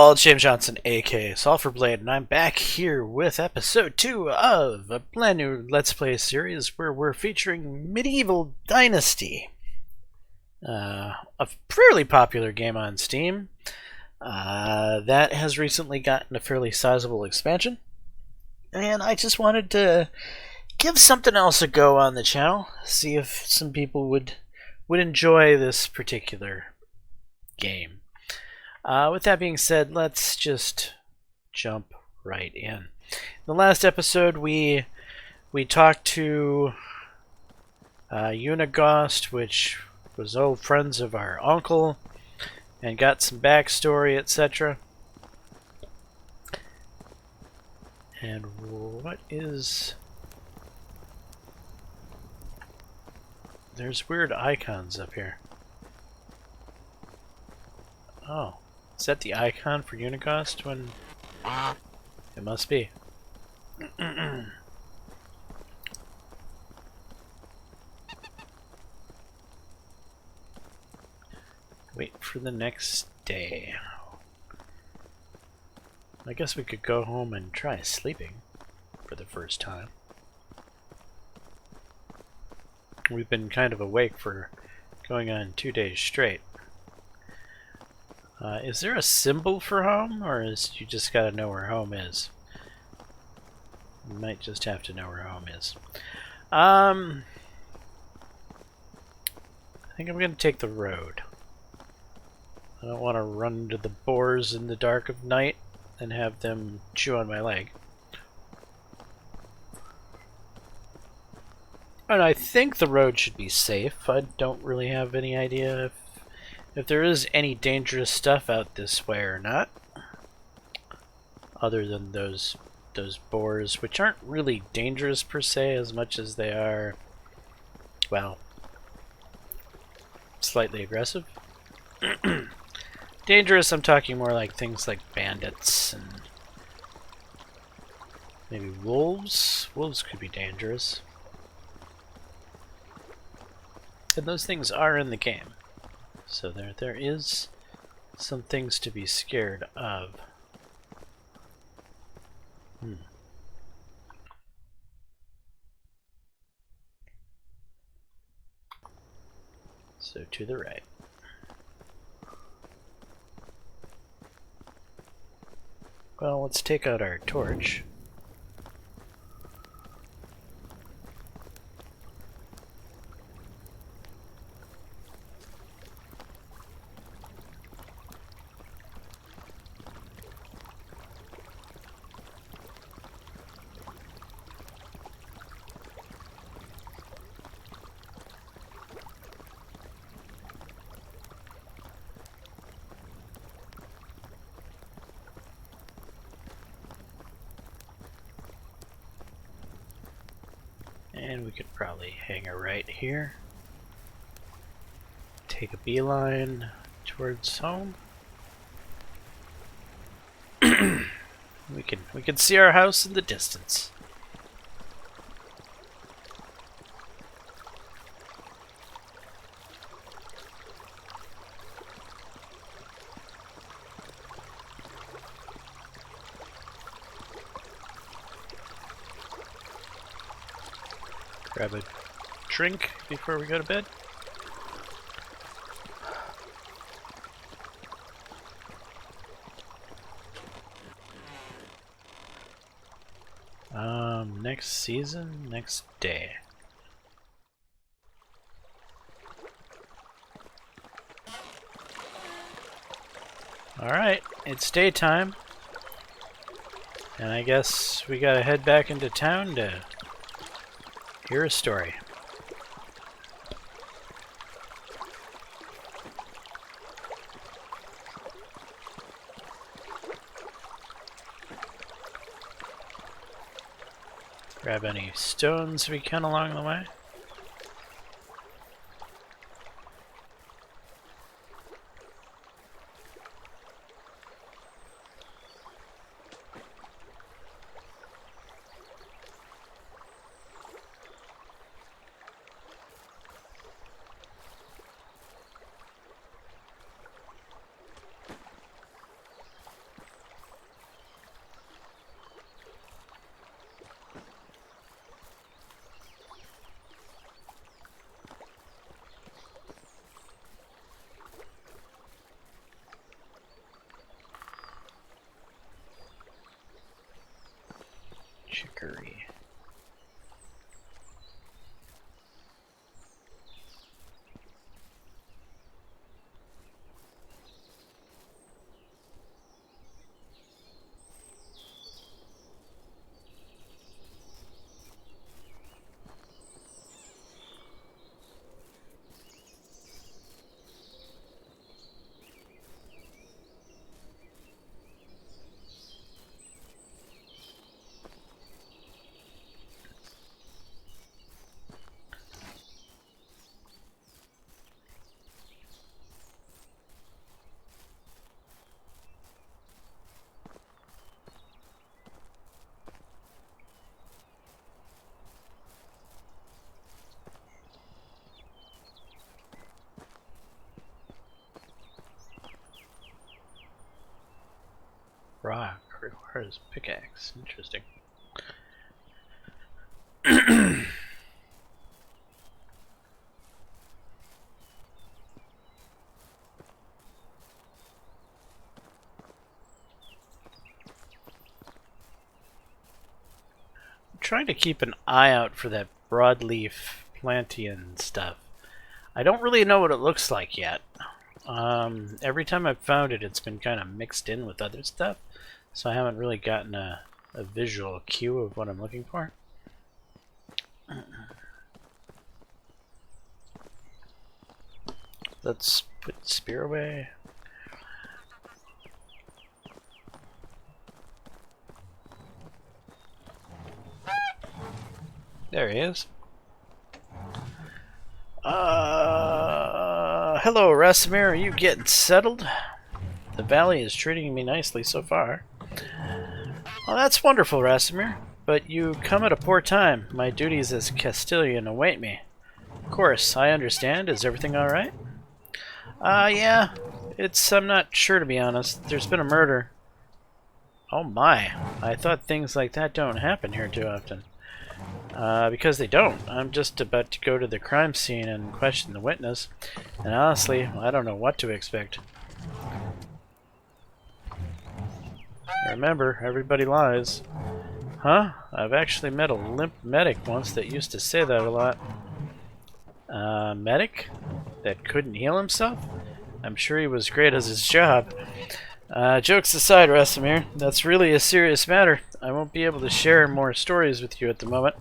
all, it's James Johnson, aka Sulphur Blade, and I'm back here with episode 2 of a brand new Let's Play series where we're featuring Medieval Dynasty, a fairly popular game on Steam that has recently gotten a fairly sizable expansion, and I just wanted to give something else a go on the channel, see if some people would enjoy this particular game. With that being said, let's just jump right in. In the last episode, we talked to Unigost, which was old friends of our uncle, and got some backstory, etc. And what is... There's weird icons up here. Oh. Is that the icon for Unigost when... It must be. Wait for the next day. I guess we could go home and try sleeping for the first time. We've been kind of awake for going on 2 days straight. Is there a symbol for home, or is you just gotta know where home is? You might just have to know where home is. I think I'm gonna take the road. I don't want to run into the boars in the dark of night and have them chew on my leg. And I think the road should be safe. I don't really have any idea if there is any dangerous stuff out this way or not, other than those boars, which aren't really dangerous per se as much as they are, well, slightly aggressive. Dangerous, I'm talking more like things like bandits and maybe wolves. Wolves could be dangerous. And those things are in the game. So there is some things to be scared of. So to the right. Well, let's take out our torch. And we could probably hang a right here. Take a beeline towards home. we can see our house in the distance. Grab a drink before we go to bed. Next season, next day. Alright, it's daytime. And I guess we gotta head back into town to hear a story. Grab any stones we can along the way. rock requires pickaxe. Interesting. Trying to keep an eye out for that broadleaf plantain stuff. I don't really know what it looks like yet. Every time I've found it, it's been kind of mixed in with other stuff, so I haven't really gotten a visual cue of what I'm looking for. Let's put the spear away. There he is. Hello, Rasimir. Are you getting settled? The valley is treating me nicely so far. Well, that's wonderful, Rasimir. But you come at a poor time. My duties as Castilian await me. Of course, I understand. Is everything alright? Yeah. I'm not sure, to be honest. There's been a murder. Oh my. I thought things like that don't happen here too often. Because they don't. I'm just about to go to the crime scene and question the witness. And honestly, I don't know what to expect. Remember, everybody lies. Huh? I've actually met a limp medic once that used to say that a lot. Medic? That couldn't heal himself? I'm sure he was great at his job. Jokes aside, Rasimir, that's really a serious matter. I won't be able to share more stories with you at the moment,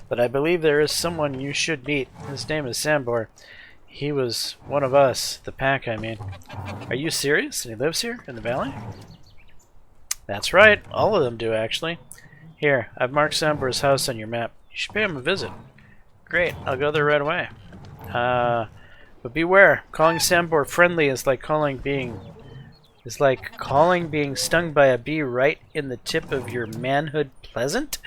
but I believe there is someone you should meet. His name is Sambor. He was one of us, the pack, I mean. Are you serious? And he lives here, in the valley? That's right, all of them do, actually. Here, I've marked Sambor's house on your map. You should pay him a visit. Great, I'll go there right away. But beware, calling Sambor friendly is like being stung by a bee right in the tip of your manhood pleasant?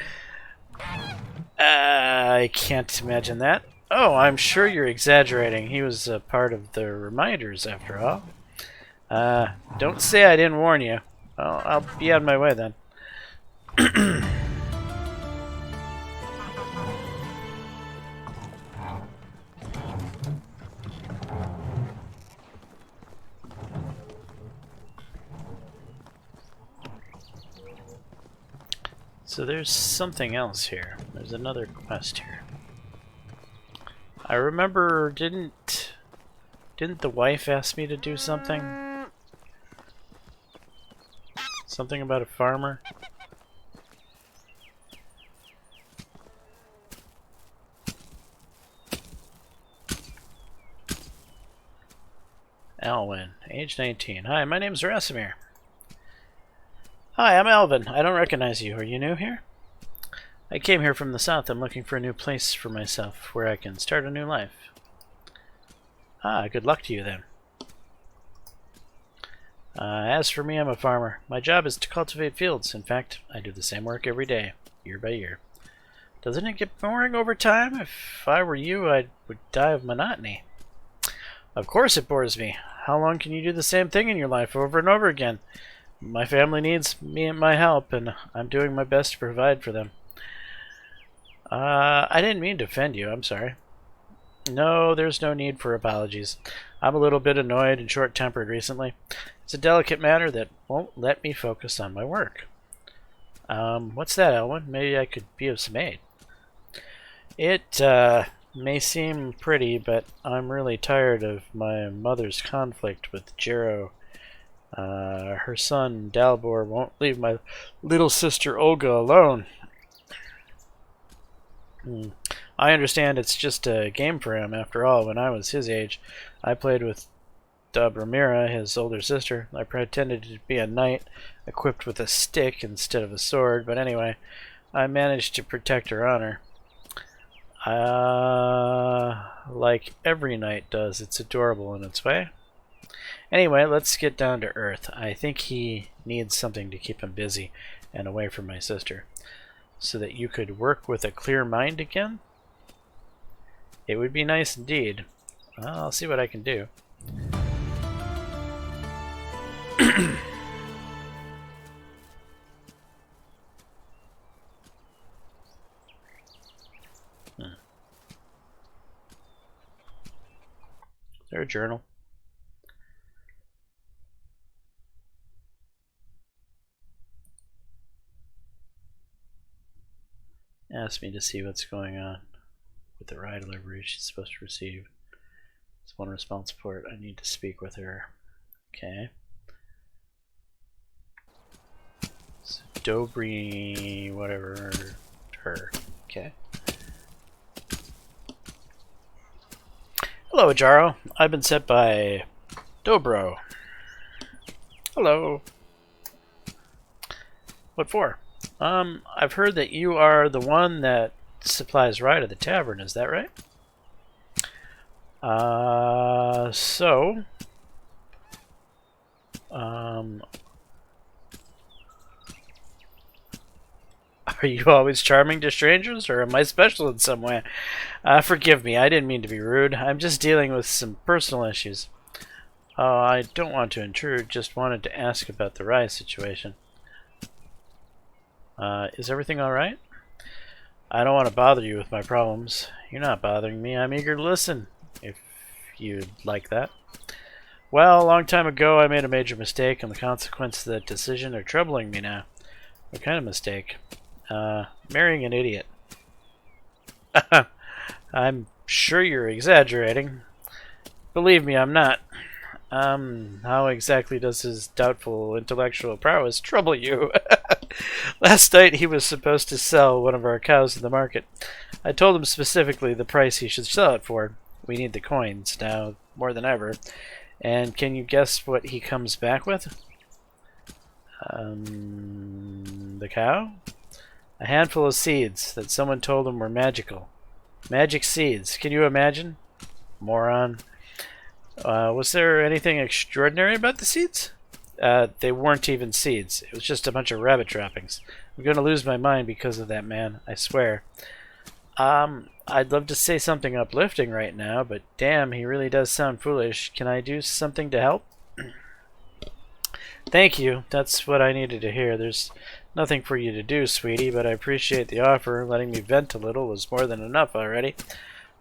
I can't imagine that. Oh, I'm sure you're exaggerating. He was a part of the reminders, after all. Don't say I didn't warn you. Well, I'll be on my way then. So there's something else here. There's another quest here. I remember, didn't the wife ask me to do something? Something about a farmer? Alwyn, age 19. Hi, my name's Rasimir. Hi, I'm Alvin. I don't recognize you. Are you new here? I came here from the south. I'm looking for a new place for myself where I can start a new life. Ah, good luck to you then. As for me, I'm a farmer. My job is to cultivate fields. In fact, I do the same work every day, year by year. Doesn't it get boring over time? If I were you, I would die of monotony. Of course it bores me. How long can you do the same thing in your life over and over again? My family needs me and my help, and I'm doing my best to provide for them. I didn't mean to offend you. I'm sorry. No, there's no need for apologies. I'm a little bit annoyed and short-tempered recently. It's a delicate matter that won't let me focus on my work. What's that, Elwyn? Maybe I could be of some aid. It may seem pretty, but I'm really tired of my mother's conflict with Jero. Her son, Dalbor, won't leave my little sister Olga alone. I understand it's just a game for him. After all, when I was his age, I played with Dobramira, his older sister. I pretended to be a knight, equipped with a stick instead of a sword, but anyway, I managed to protect her honor. Like every knight does. It's adorable in its way. Anyway, let's get down to earth. I think he needs something to keep him busy and away from my sister. So that you could work with a clear mind again? It would be nice indeed. Well, I'll see what I can do. Or a journal. Asked me to see what's going on with the ride delivery she's supposed to receive. It's one response for it. I need to speak with her. Okay. So Dobry, whatever, her. Okay. Hello, Jaro. I've been sent by Dobro. Hello. What for? I've heard that you are the one that supplies ride at the tavern. Is that right? So, are you always charming to strangers, or am I special in some way? Forgive me, I didn't mean to be rude. I'm just dealing with some personal issues. Oh, I don't want to intrude, just wanted to ask about the rye situation. Is everything alright? I don't want to bother you with my problems. You're not bothering me. I'm eager to listen, if you'd like that. Well, a long time ago I made a major mistake, and the consequences of that decision are troubling me now. What kind of mistake? Marrying an idiot. I'm sure you're exaggerating. Believe me, I'm not. How exactly does his doubtful intellectual prowess trouble you? Last night he was supposed to sell one of our cows in the market. I told him specifically the price he should sell it for. We need the coins now more than ever. And can you guess what he comes back with? The cow? A handful of seeds that someone told him were magical. Magic seeds. Can you imagine? Moron. Was there anything extraordinary about the seeds? They weren't even seeds. It was just a bunch of rabbit trappings. I'm going to lose my mind because of that man, I swear. I'd love to say something uplifting right now, but damn, he really does sound foolish. Can I do something to help? Thank you. That's what I needed to hear. There's nothing for you to do, sweetie, but I appreciate the offer. Letting me vent a little was more than enough already.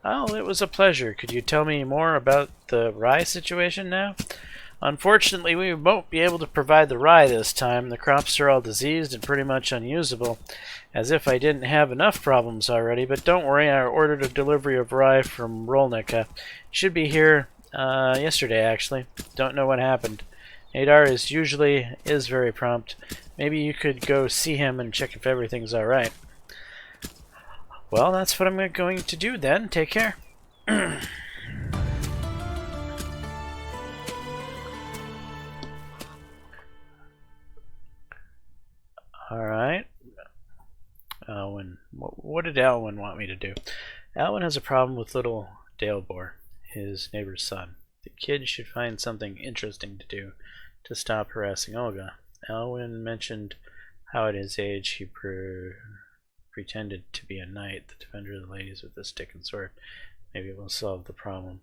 Oh, it was a pleasure. Could you tell me more about the rye situation now? Unfortunately, we won't be able to provide the rye this time. The crops are all diseased and pretty much unusable. As if I didn't have enough problems already, but don't worry, I ordered a delivery of rye from Rolnica. Should be here yesterday, actually. Don't know what happened. Nadar usually is very prompt. Maybe you could go see him and check if everything's alright. Well, that's what I'm going to do then. Take care. Alright. Alwyn. What did Alwyn want me to do? Alwyn has a problem with little Dalebor, his neighbor's son. The kid should find something interesting to do to stop harassing Olga. Alwyn mentioned how at his age he pretended to be a knight, the defender of the ladies with a stick and sword. Maybe it will solve the problem.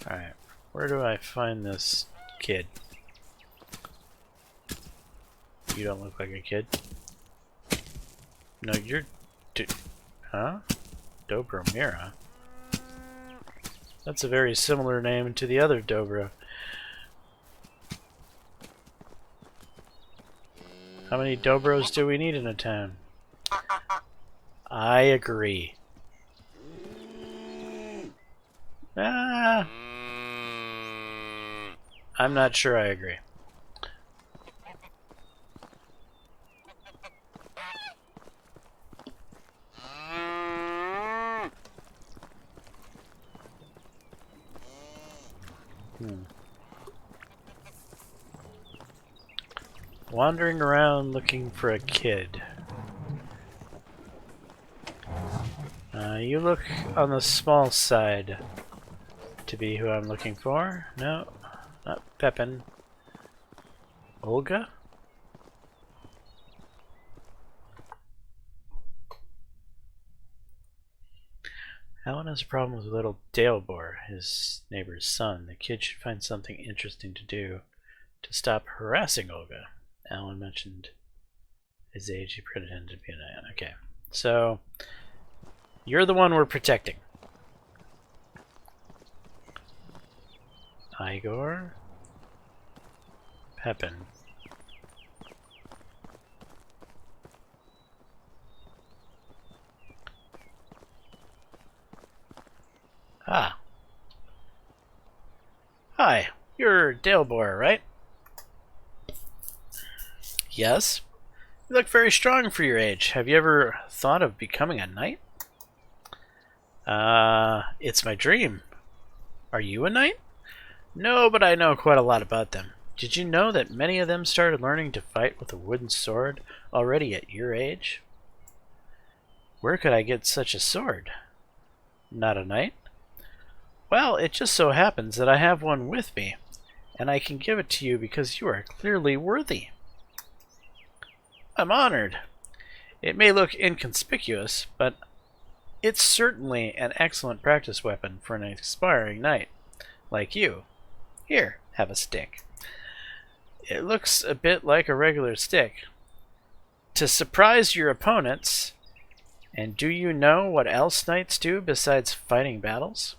Alright, where do I find this kid? You don't look like a kid. No, you're... Huh? Dobromira? That's a very similar name to the other Dobro. How many Dobros do we need in a town? I agree. Ah, I'm not sure I agree. Wandering around looking for a kid. You look on the small side to be who I'm looking for. No, not Pepin. Olga? Alan has a problem with little Dalebor, his neighbor's son. The kid should find something interesting to do to stop harassing Olga. Alan mentioned His age, he pretended to be a knight. Okay, so you're the one we're protecting. Igor? Pepin. Ah. Hi, you're Dalebor, right? Yes. You look very strong for your age. Have you ever thought of becoming a knight? It's my dream. Are you a knight? No, but I know quite a lot about them. Did you know that many of them started learning to fight with a wooden sword already at your age? Where could I get such a sword? Not a knight? Well, it just so happens that I have one with me, and I can give it to you because you are clearly worthy. I'm honored. It may look inconspicuous, but it's certainly an excellent practice weapon for an aspiring knight like you. Here, have a stick. It looks a bit like a regular stick. To surprise your opponents, and do you know what else knights do besides fighting battles?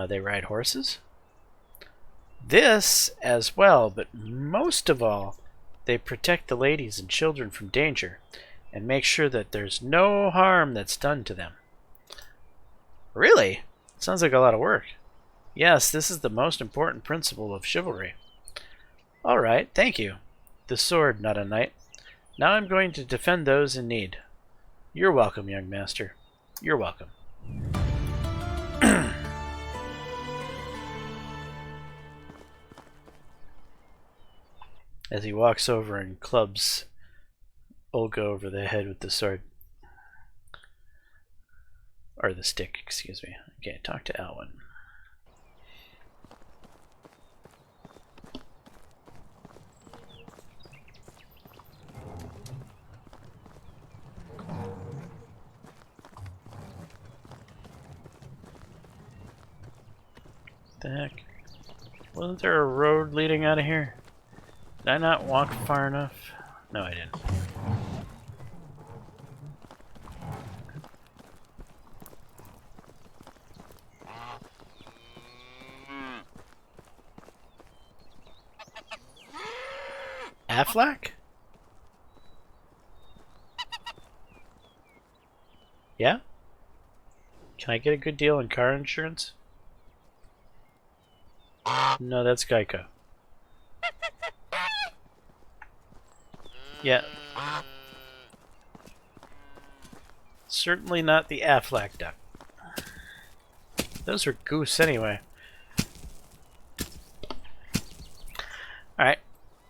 They ride horses. This as well, but most of all, they protect the ladies and children from danger and make sure that there's no harm that's done to them. Really? Sounds like a lot of work. Yes, this is the most important principle of chivalry. All right, thank you. The sword, not a knight. Now I'm going to defend those in need. You're welcome, young master. You're welcome. As he walks over and clubs Olga over the head with the sword. Or the stick, excuse me. Okay, talk to Alwyn. The heck? Wasn't there a road leading out of here? Did I not walk far enough? No, I didn't. Affleck? Yeah? Can I get a good deal in car insurance? No, that's Geico. Yeah. Certainly not the Affleck duck. Those are goose anyway. Alright.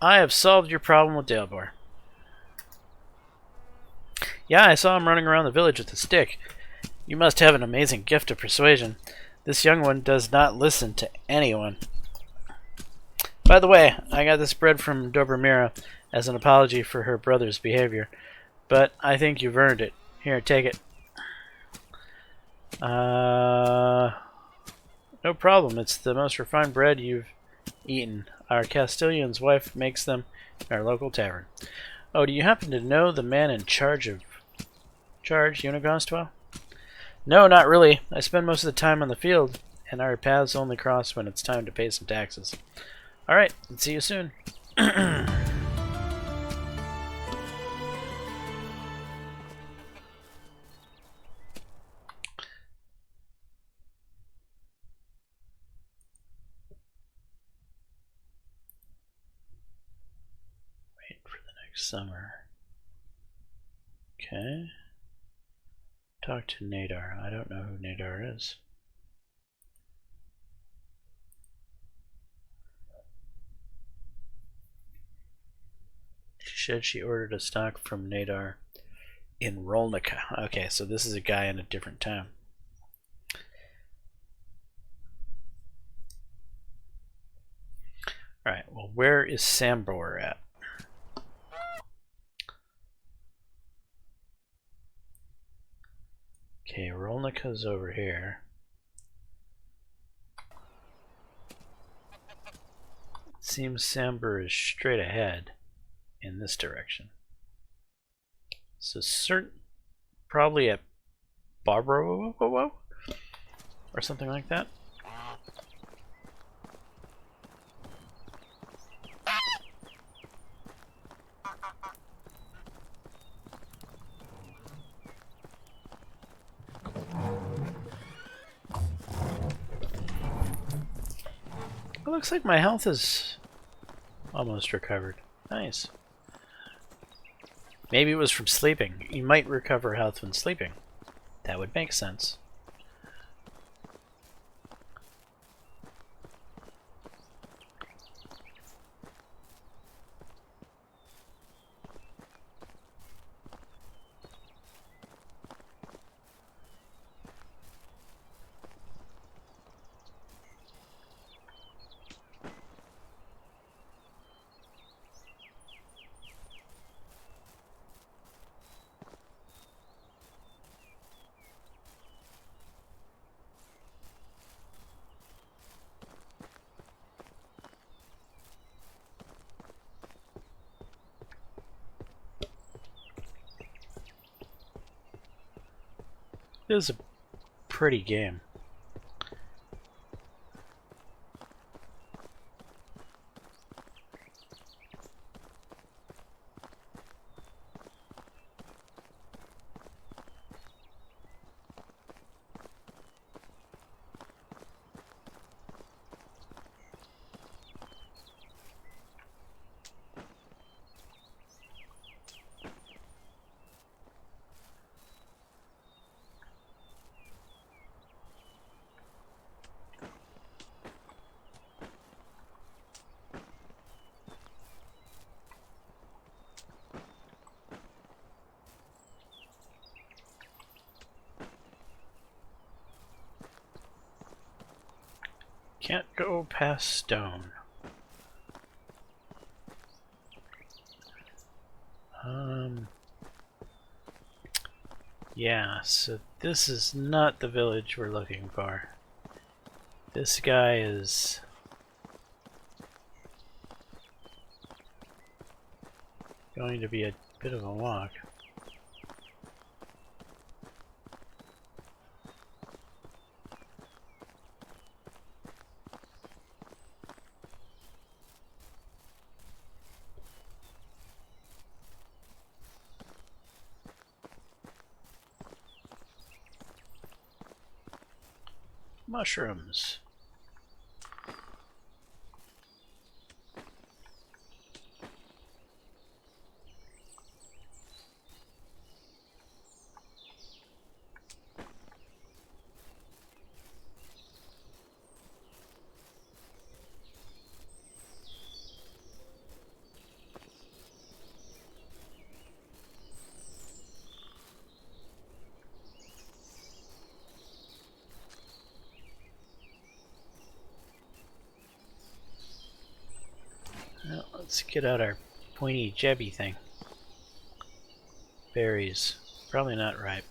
I have solved your problem with Dalebor. Yeah, I saw him running around the village with a stick. You must have an amazing gift of persuasion. This young one does not listen to anyone. By the way, I got this bread from Dobromira as an apology for her brother's behavior, but I think you've earned it. Here, take it. No problem. It's the most refined bread you've eaten. Our Castilian's wife makes them in our local tavern. Oh, do you happen to know the man in charge, Unigostwell? No, not really. I spend most of the time on the field, and our paths only cross when it's time to pay some taxes. Alright, see you soon. Waiting for the next summer. Okay. Talk to Nadar. I don't know who Nadar is. She said she ordered a stock from Nadar in Rolnica. Okay, so this is a guy in a different town. Alright, well, where is Sambor at? Okay, Rolnica's over here. It seems Sambor is straight ahead in this direction. So probably at Barbara or something like that. It looks like my health is almost recovered. Nice. Maybe it was from sleeping. You might recover health when sleeping. That would make sense. It is a pretty game. Can't go past stone. Yeah, so this is not the village we're looking for. This guy is going to be a bit of a walk. Mushrooms. Well, let's get out our pointy jebby thing. Berries. Probably not ripe.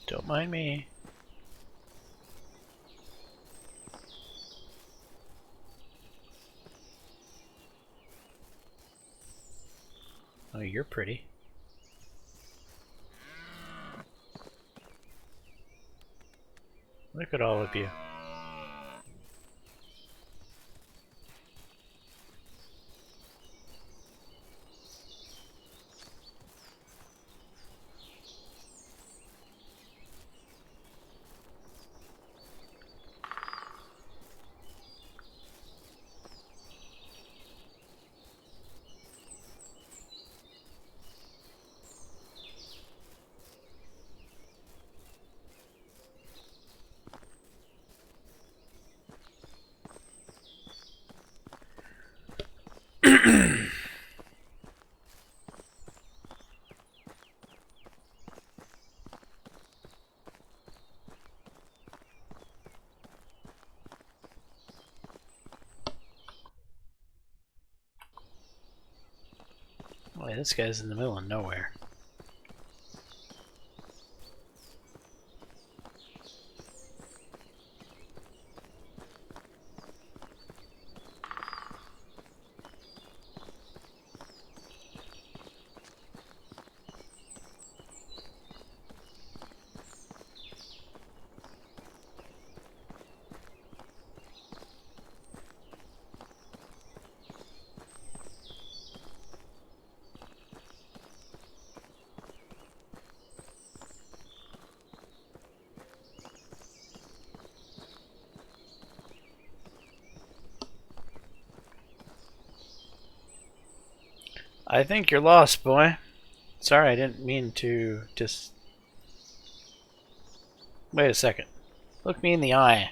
Don't mind me. Oh, you're pretty. Look at all of you. Wait, this guy's in the middle of nowhere. I think you're lost, boy. Sorry, I didn't mean to just... Wait a second. Look me in the eye.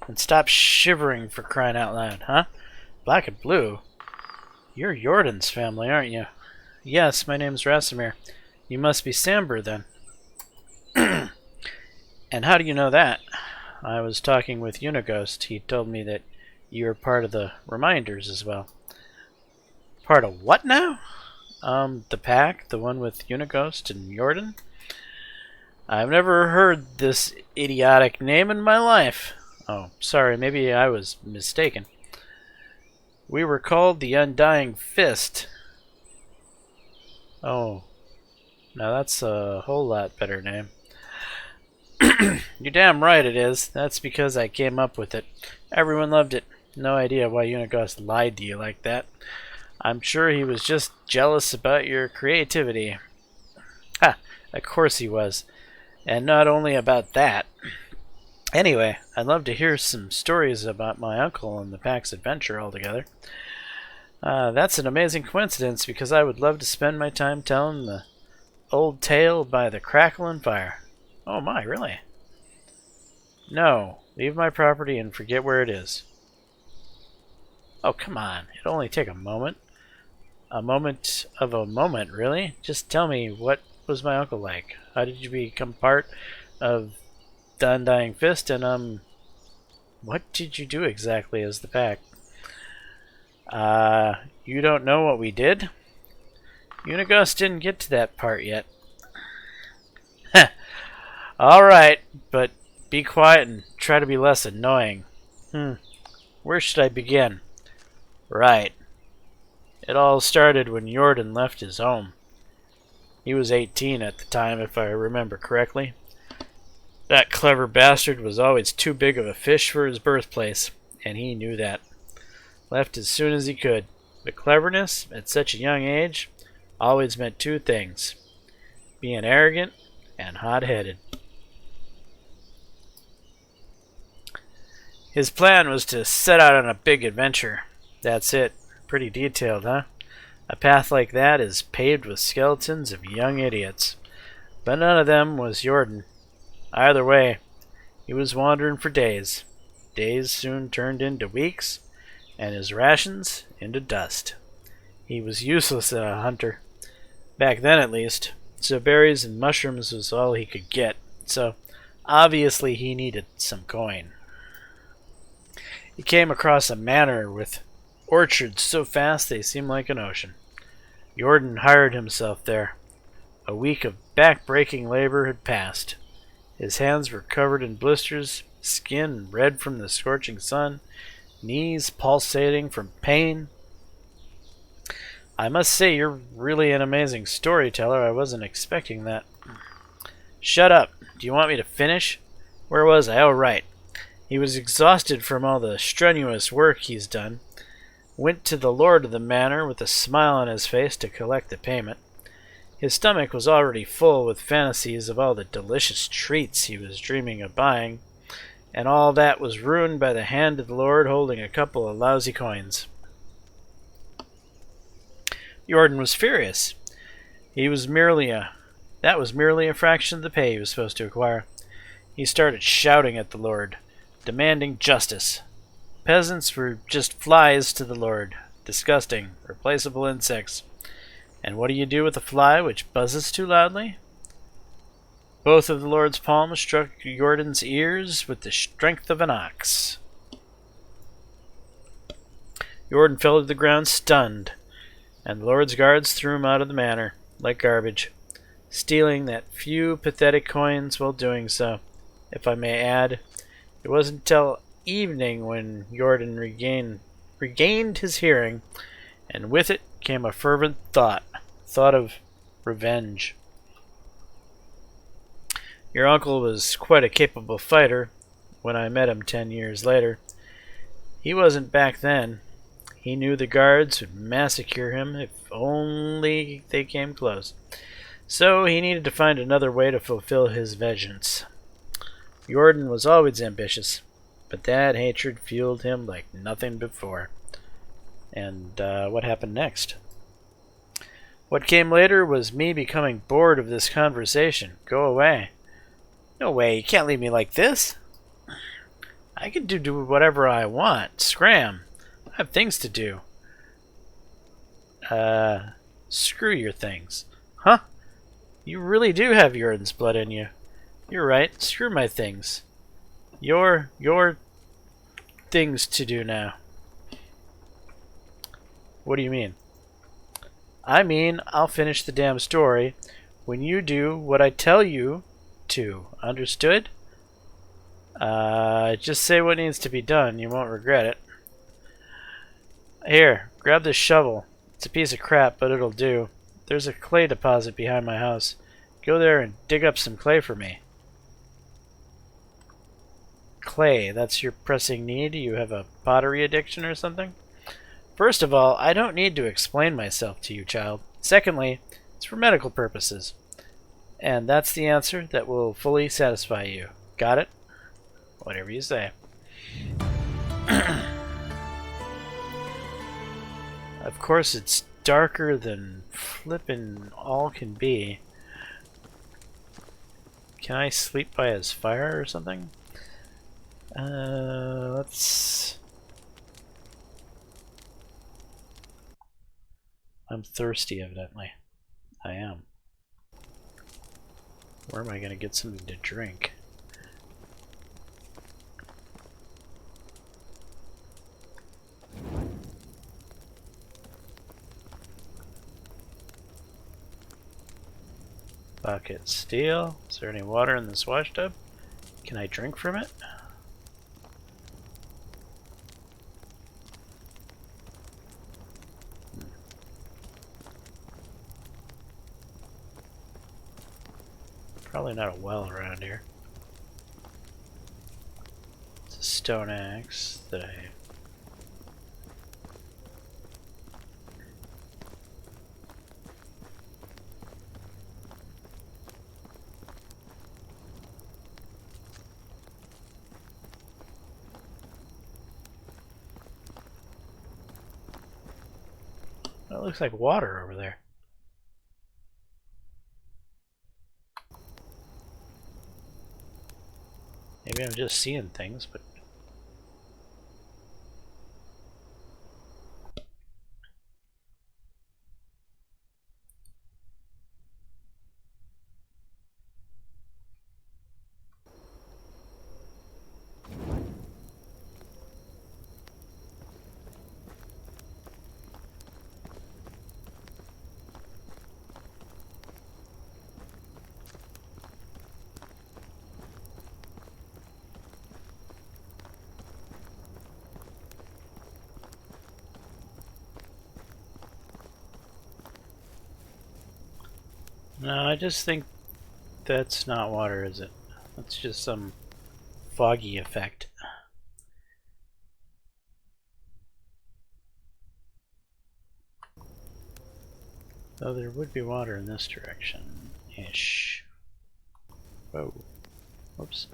And stop shivering, for crying out loud, huh? Black and blue? You're Jordan's family, aren't you? Yes, my name's Rasimir. You must be Samber, then. And how do you know that? I was talking with Unighost. He told me that you were part of the Reminders as well. Part of what now? The pack, the one with Unighost and Jordan? I've never heard this idiotic name in my life. Oh, sorry, maybe I was mistaken. We were called the Undying Fist. Oh, now that's a whole lot better name. You're damn right it is. That's because I came up with it. Everyone loved it. No idea why Unighost lied to you like that. I'm sure he was just jealous about your creativity. Ha! Of course he was. And not only about that. Anyway, I'd love to hear some stories about my uncle and the pack's adventure altogether. That's an amazing coincidence because I would love to spend my time telling the old tale by the crackle and fire. Oh my, really? No, leave my property and forget where it is. Oh, come on. It'll only take a moment. A moment of a moment, really? Just tell me, what was my uncle like? How did you become part of the Undying Fist? And, what did you do exactly as the pack? You don't know what we did? Unighost didn't get to that part yet. Alright, but be quiet and try to be less annoying. Where should I begin? Right. It all started when Jordan left his home. He was 18 at the time, if I remember correctly. That clever bastard was always too big of a fish for his birthplace, and he knew that. Left as soon as he could. But cleverness, at such a young age, always meant two things. Being arrogant and hot-headed. His plan was to set out on a big adventure. That's it. Pretty detailed, huh? A path like that is paved with skeletons of young idiots. But none of them was Jordan. Either way, he was wandering for days. Days soon turned into weeks, and his rations into dust. He was useless as a hunter. Back then, at least. So berries and mushrooms was all he could get. So, obviously he needed some coin. He came across a manor with orchards so fast they seemed like an ocean. Jordan hired himself there. A week of back-breaking labor had passed. His hands were covered in blisters, skin red from the scorching sun, knees pulsating from pain. I must say, you're really an amazing storyteller. I wasn't expecting that. Shut up. Do you want me to finish? Where was I? Oh, right. He was exhausted from all the strenuous work he's done. Went to the lord of the manor with a smile on his face to collect the payment. His stomach was already full with fantasies of all the delicious treats he was dreaming of buying, and all that was ruined by the hand of the lord holding a couple of lousy coins. Jordan was furious. That was merely a fraction of the pay he was supposed to acquire. He started shouting at the lord, demanding justice. Peasants were just flies to the lord. Disgusting, replaceable insects. And what do you do with a fly which buzzes too loudly? Both of the lord's palms struck Jordan's ears with the strength of an ox. Jordan fell to the ground stunned. and the Lord's guards threw him out of the manor like garbage, stealing that few pathetic coins while doing so. If I may add, it wasn't until evening when Jordan regained his hearing, and with it came a fervent thought of revenge. Your uncle was quite a capable fighter when I met him 10 years later. He wasn't back then. He knew the guards would massacre him if only they came close. So he needed to find another way to fulfill his vengeance. Jordan was always ambitious, but that hatred fueled him like nothing before. And what happened next? What came later was me becoming bored of this conversation. Go away. No way, you can't leave me like this. I can do whatever I want. Scram. I have things to do. Screw your things. Huh? You really do have Jordan's blood in you. You're right. Screw my things. Your things to do now. What do you mean? I mean, I'll finish the damn story when you do what I tell you to. Understood? Just say what needs to be done. You won't regret it. Here, grab this shovel. It's a piece of crap, but it'll do. There's a clay deposit behind my house. Go there and dig up some clay for me. Clay, that's your pressing need? You have a pottery addiction or something? First of all, I don't need to explain myself to you, child. Secondly, it's for medical purposes. And that's the answer that will fully satisfy you. Got it? Whatever you say. Of course, it's darker than flippin' all can be. Can I sleep by his fire or something? Let's... I'm thirsty, evidently. I am. Where am I gonna get something to drink? Bucket steel. Is there any water in this wash tub? Can I drink from it? Probably not a well around here. It's a stone axe that I... It looks like water over there. Maybe I'm just seeing things, but... No, I just think that's not water, is it? That's just some foggy effect. Though there would be water in this direction-ish. Whoa. Whoops.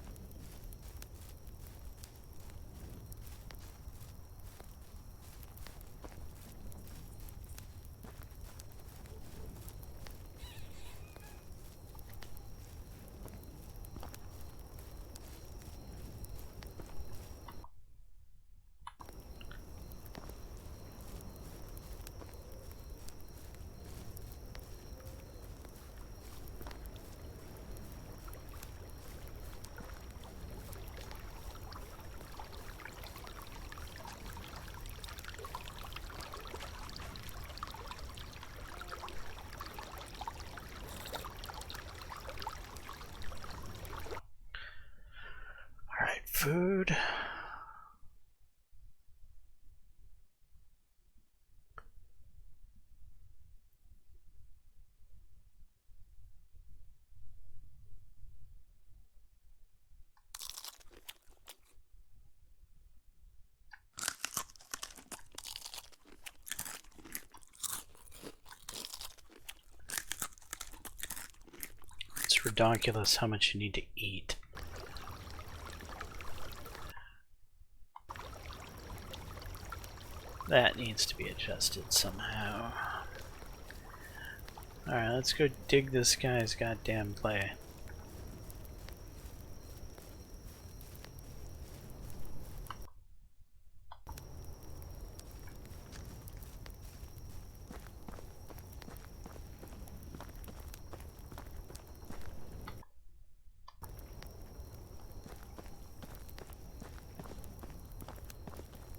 food. It's ridiculous how much you need to eat. That needs to be adjusted somehow. Alright, let's go dig this guy's goddamn play.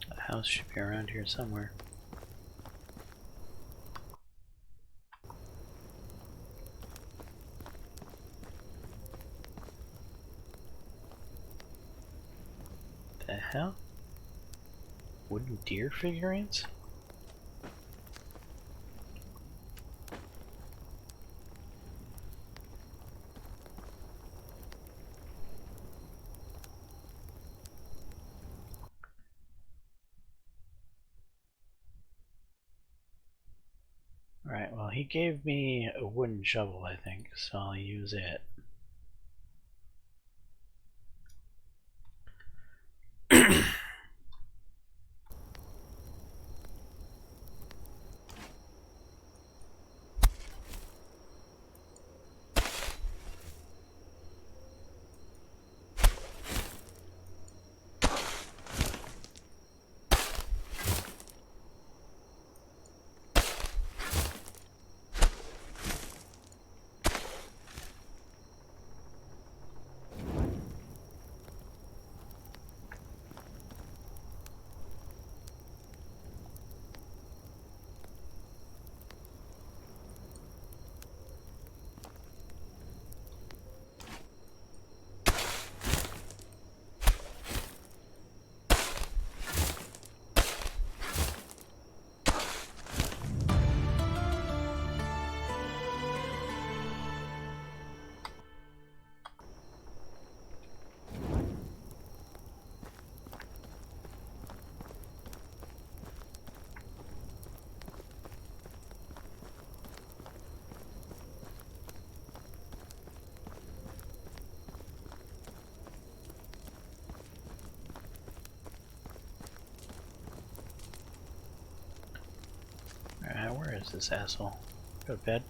The house should be around here somewhere. The hell? Wooden deer figurines? Alright, well, he gave me a wooden shovel, I think, so I'll use it. Alright, where is this asshole? Go to bed.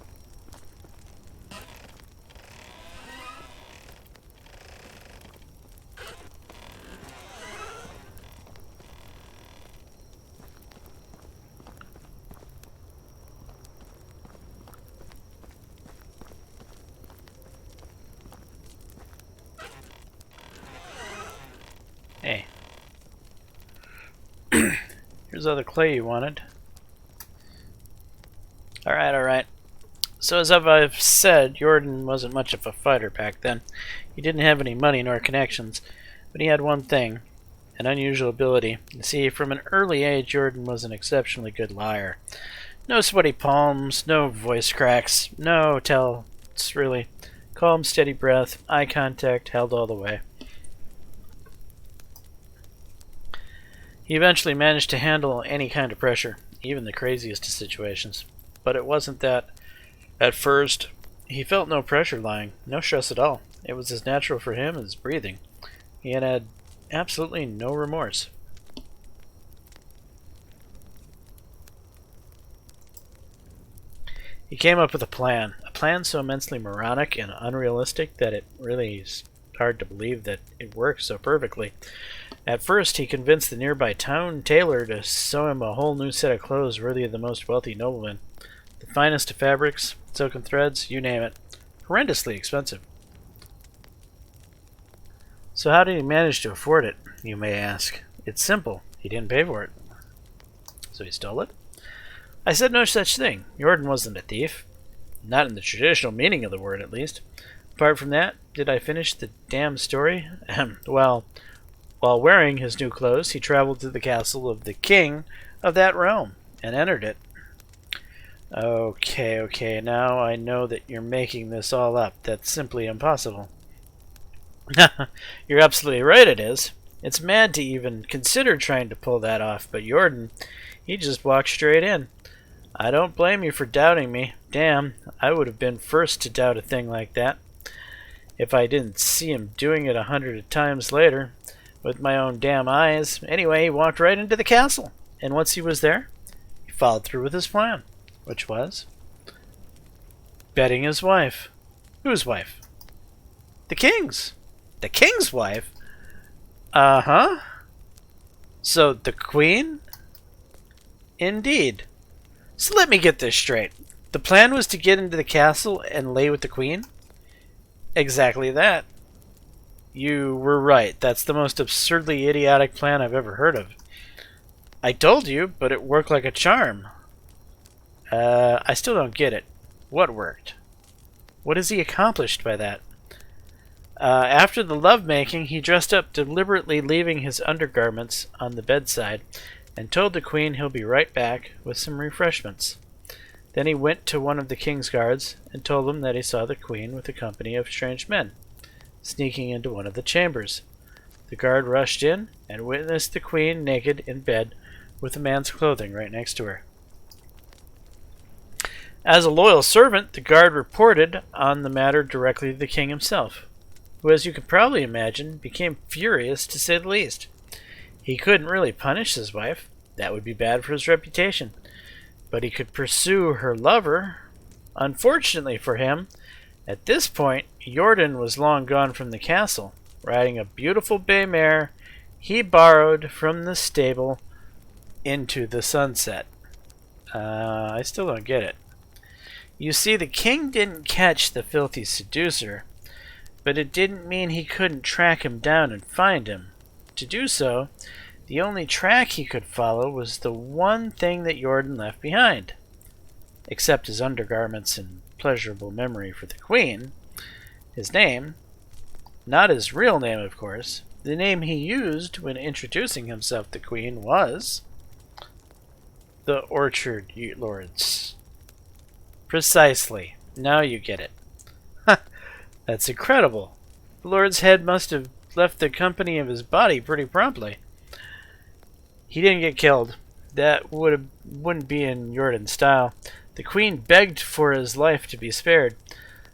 Hey. Here's all the clay you wanted. Alright. So as I've said, Jordan wasn't much of a fighter back then. He didn't have any money nor connections, but he had one thing, an unusual ability. You see, from an early age, Jordan was an exceptionally good liar. No sweaty palms, no voice cracks, no tells, really. Calm, steady breath, eye contact, held all the way. He eventually managed to handle any kind of pressure, even the craziest of situations. But it wasn't that. At first, he felt no pressure lying, no stress at all. It was as natural for him as breathing. He had absolutely no remorse. He came up with a plan so immensely moronic and unrealistic that it really is hard to believe that it worked so perfectly. At first, he convinced the nearby town tailor to sew him a whole new set of clothes worthy of the most wealthy nobleman. The finest of fabrics, silken threads, you name it. Horrendously expensive. So how did he manage to afford it, you may ask? It's simple. He didn't pay for it. So he stole it? I said no such thing. Jordan wasn't a thief. Not in the traditional meaning of the word, at least. Apart from that, did I finish the damn story? Well, While wearing his new clothes, he traveled to the castle of the king of that realm and entered it. Okay, now I know that you're making this all up. That's simply impossible. You're absolutely right, it is. It's mad to even consider trying to pull that off, but Jordan, he just walked straight in. I don't blame you for doubting me. Damn, I would have been first to doubt a thing like that if I didn't see him doing it 100 times later with my own damn eyes. Anyway, he walked right into the castle, and once he was there, he followed through with his plan, which was betting his wife. Whose wife? The king's. The king's wife? Uh-huh. So the queen? Indeed. So let me get this straight. The plan was to get into the castle and lay with the queen? Exactly that. You were right. That's the most absurdly idiotic plan I've ever heard of. I told you, but it worked like a charm. I still don't get it. What worked? What has he accomplished by that? After the lovemaking, he dressed up, deliberately leaving his undergarments on the bedside, and told the queen he'll be right back with some refreshments. Then he went to one of the king's guards and told him that he saw the queen with a company of strange men, sneaking into one of the chambers. The guard rushed in and witnessed the queen naked in bed with a man's clothing right next to her. As a loyal servant, the guard reported on the matter directly to the king himself, who, as you can probably imagine, became furious to say the least. He couldn't really punish his wife. That would be bad for his reputation. But he could pursue her lover. Unfortunately for him, at this point, Jordan was long gone from the castle, riding a beautiful bay mare he borrowed from the stable into the sunset. I still don't get it. You see, the king didn't catch the filthy seducer, but it didn't mean he couldn't track him down and find him. To do so, the only track he could follow was the one thing that Jordan left behind. Except his undergarments and pleasurable memory for the queen. His name, not his real name of course, the name he used when introducing himself to the queen was the Orchard Lords. Precisely. Now you get it. That's incredible. The Lord's head must have left the company of his body pretty promptly. He didn't get killed. That wouldn't be in Jordan's style. The queen begged for his life to be spared,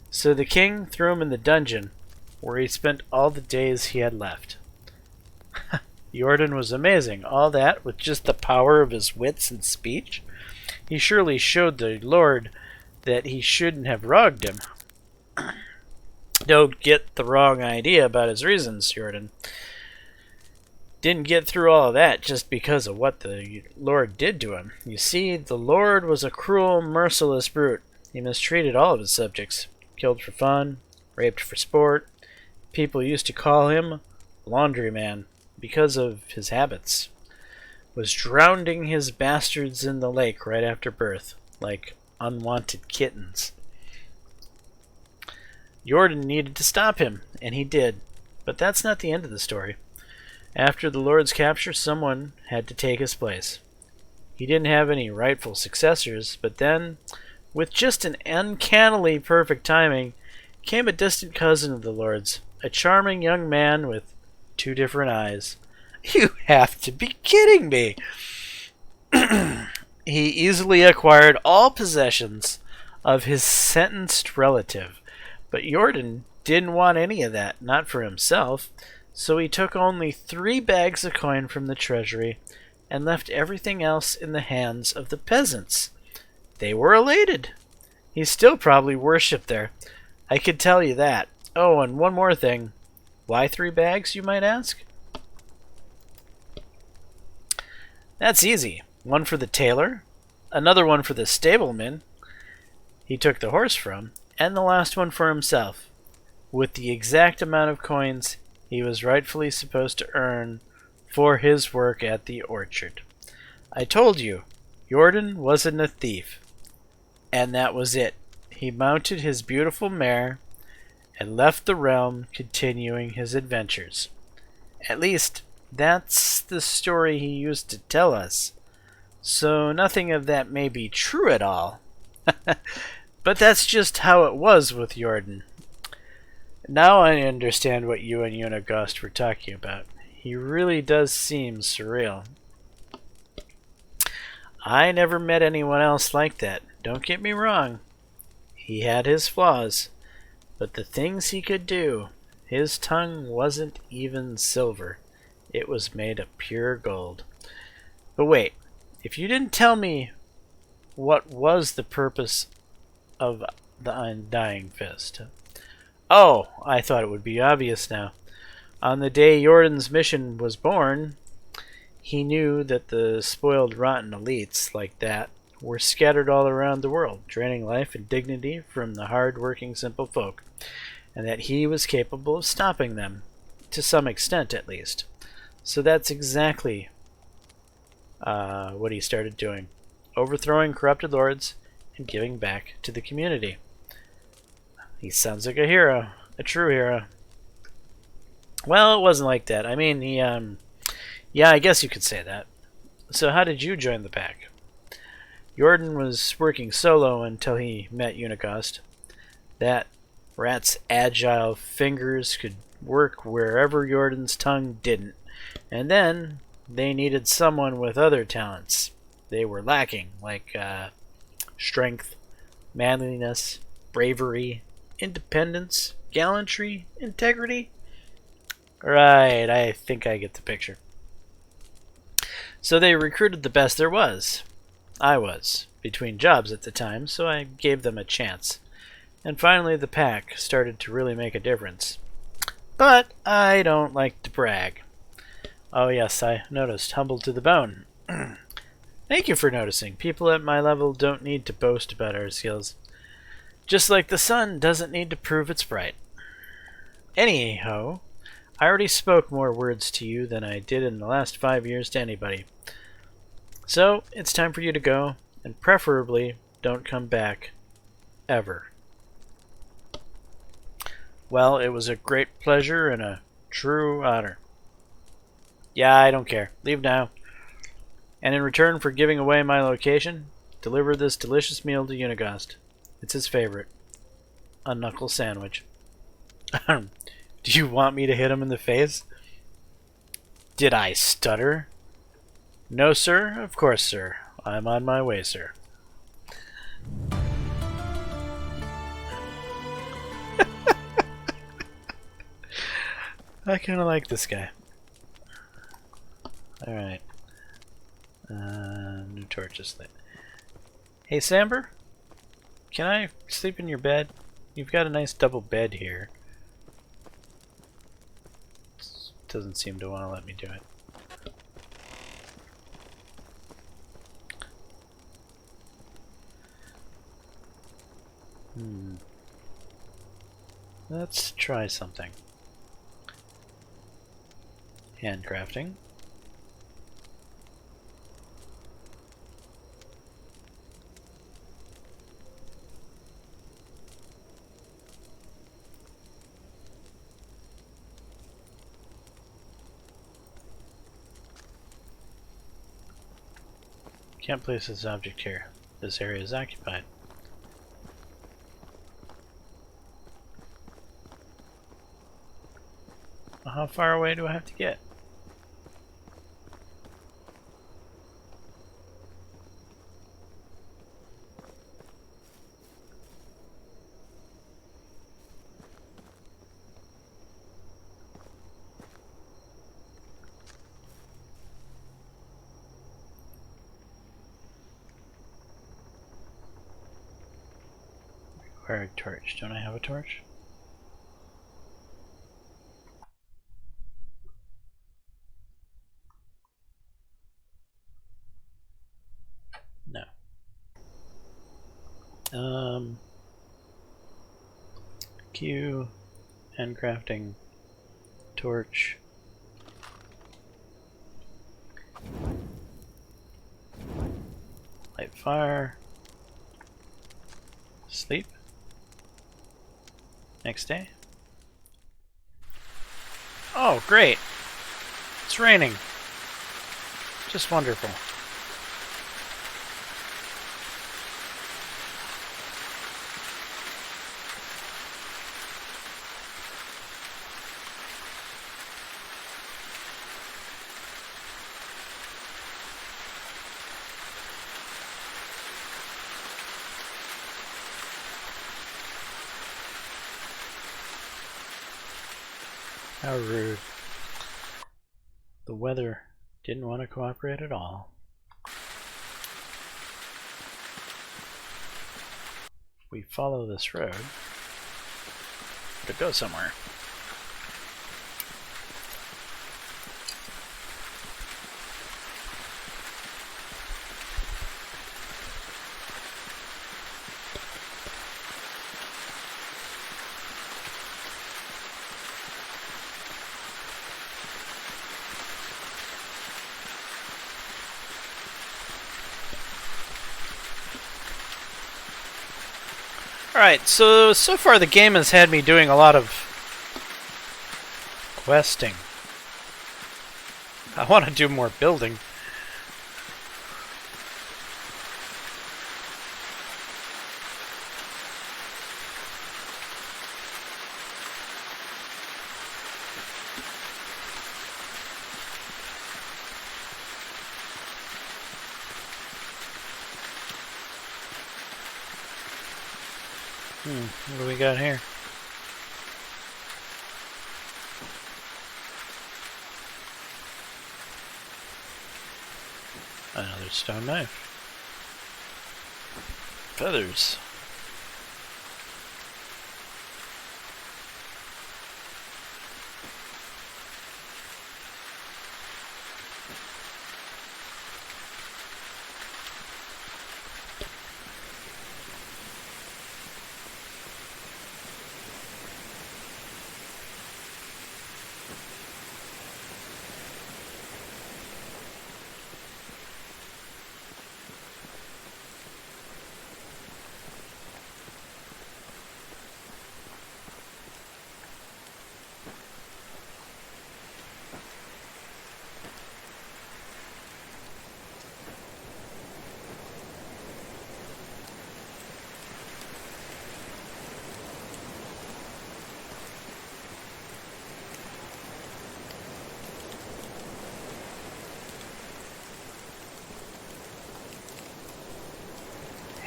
so the king threw him in the dungeon, where he spent all the days he had left. Jordan was amazing. All that with just the power of his wits and speech. He surely showed the Lord that he shouldn't have wronged him. Don't get the wrong idea about his reasons, Jordan. Didn't get through all of that just because of what the Lord did to him. You see, the Lord was a cruel, merciless brute. He mistreated all of his subjects. Killed for fun, raped for sport. People used to call him Laundryman because of his habits. Was drowning his bastards in the lake right after birth, like unwanted kittens. Jordan needed to stop him, and he did. But that's not the end of the story. After the Lord's capture, someone had to take his place. He didn't have any rightful successors, but then, with just an uncannily perfect timing, came a distant cousin of the Lord's, a charming young man with 2 different eyes. You have to be kidding me! He easily acquired all possessions of his sentenced relative, but Jordan didn't want any of that, not for himself. So he took only 3 bags of coin from the treasury and left everything else in the hands of the peasants. They were elated. He still probably worshipped there. I could tell you that. Oh, and one more thing. Why 3 bags, you might ask? That's easy. One for the tailor, another one for the stableman he took the horse from, and the last one for himself, with the exact amount of coins he was rightfully supposed to earn for his work at the orchard. I told you, Jordan wasn't a thief. And that was it. He mounted his beautiful mare and left the realm, continuing his adventures. At least, That's the story he used to tell us. So nothing of that may be true at all. But that's just how it was with Jordan. Now I understand what you and Unigost were talking about. He really does seem surreal. I never met anyone else like that. Don't get me wrong. He had his flaws. But the things he could do, his tongue wasn't even silver. It was made of pure gold. But wait, if you didn't tell me what was the purpose of the Undying Fist. Oh, I thought it would be obvious now. On the day Jordan's mission was born, he knew that the spoiled, rotten elites like that were scattered all around the world, draining life and dignity from the hard-working simple folk, and that he was capable of stopping them, to some extent at least. So that's exactly what he started doing, overthrowing corrupted lords and giving back to the community. He sounds like a hero, a true hero. Well, it wasn't like that. I mean, yeah, I guess you could say that. So how did you join the pack? Jordan was working solo until he met Unigost. That rat's agile fingers could work wherever Jordan's tongue didn't. And then they needed someone with other talents they were lacking, like strength, manliness, bravery, independence, gallantry, integrity. Right, I think I get the picture. So they recruited the best there was. I was between jobs at the time, so I gave them a chance. And finally the pack started to really make a difference. But I don't like to brag. Oh yes, I noticed. Humbled to the bone. Thank you for noticing. People at my level don't need to boast about our skills. Just like the sun doesn't need to prove it's bright. Anyhow, I already spoke more words to you than I did in the last 5 years to anybody. So, it's time for you to go, and preferably don't come back. Ever. Well, it was a great pleasure and a true honor. Yeah, I don't care. Leave now. And in return for giving away my location, deliver this delicious meal to Unigost. It's his favorite. A knuckle sandwich. Do you want me to hit him in the face? Did I stutter? No, sir. Of course, sir. I'm on my way, sir. I kind of like this guy. Alright. New torches lit. Hey, Samber? Can I sleep in your bed? You've got a nice double bed here. Doesn't seem to want to let me do it. Let's try something. Handcrafting. Can't place this object here. This area is occupied. How far away do I have to get? Require a torch. Don't I have a torch? No. Q, handcrafting, torch. Light fire. Sleep. Next day. Oh, great. It's raining. Just wonderful. How rude. The weather didn't want to cooperate at all. We follow this road to go somewhere. Alright, so far the game has had me doing a lot of questing. I want to do more building. What do we got here? Another stone knife. Feathers.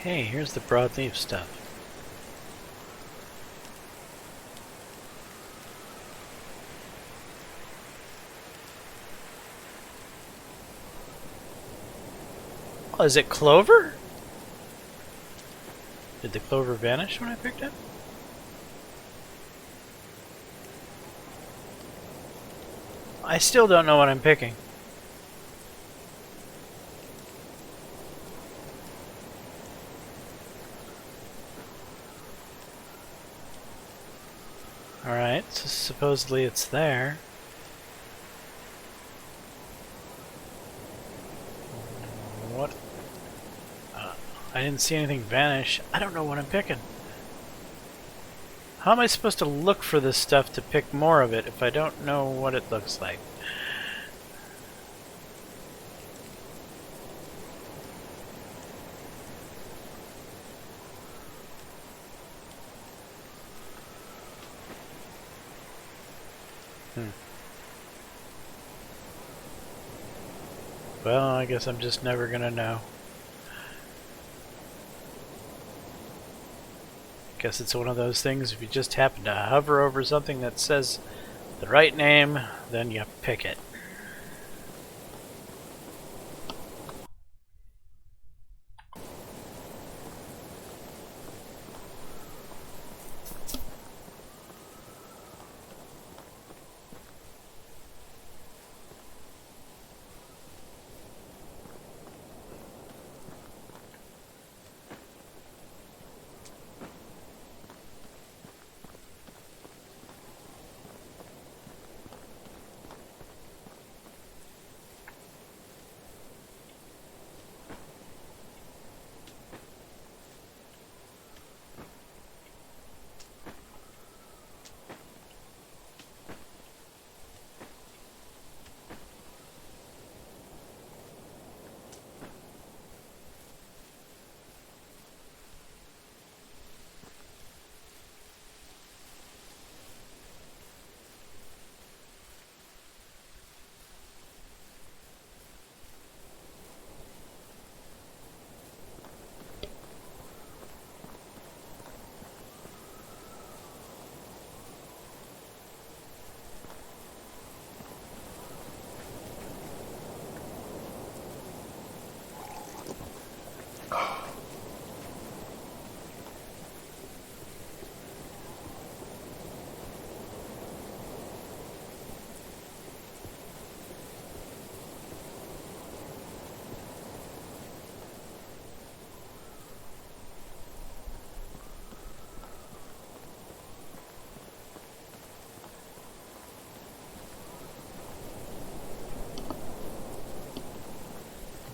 Hey, here's the broadleaf stuff. Oh, is it clover? Did the clover vanish when I picked it? I still don't know what I'm picking. Alright, so supposedly it's there. What? I didn't see anything vanish. I don't know what I'm picking. How am I supposed to look for this stuff to pick more of it if I don't know what it looks like? Well, I guess I'm just never gonna know. Guess it's one of those things, if you just happen to hover over something that says the right name, then you pick it.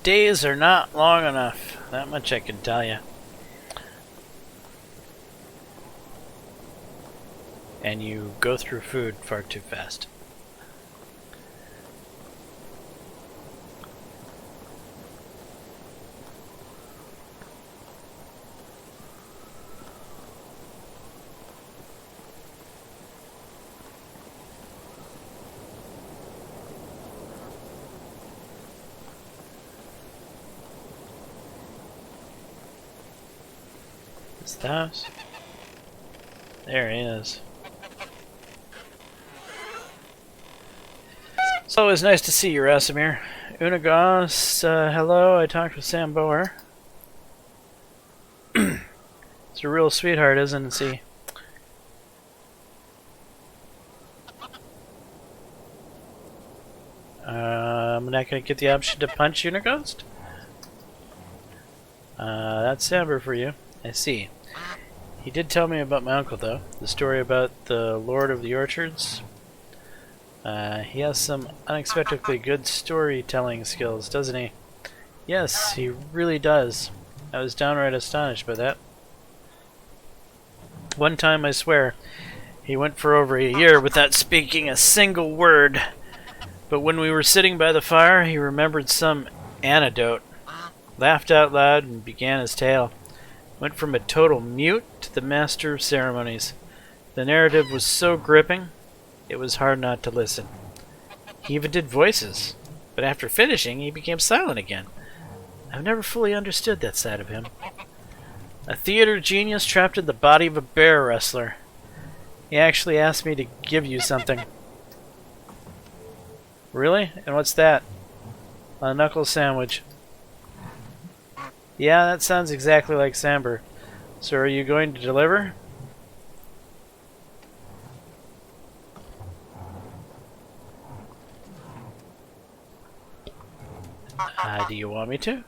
days are not long enough. That much I can tell you. And you go through food far too fast. Is the house? There he is. It's always nice to see you, Rasimir. Unagos, hello, I talked with Sam Boer. It's a real sweetheart, isn't he? I'm not going to get the option to punch Unaghost? That's Samber for you. I see. He did tell me about my uncle, though. The story about the Lord of the Orchards. He has some unexpectedly good storytelling skills, doesn't he? Yes, he really does. I was downright astonished by that. One time, I swear, he went for over a year without speaking a single word. But when we were sitting by the fire, he remembered some anecdote, laughed out loud, and began his tale. Went from a total mute to the master of ceremonies. The narrative was so gripping, it was hard not to listen. He even did voices, but after finishing, he became silent again. I've never fully understood that side of him. A theater genius trapped in the body of a bear wrestler. He actually asked me to give you something. Really? And what's that? A knuckle sandwich. Yeah, that sounds exactly like Samber. So are you going to deliver? Do you want me to?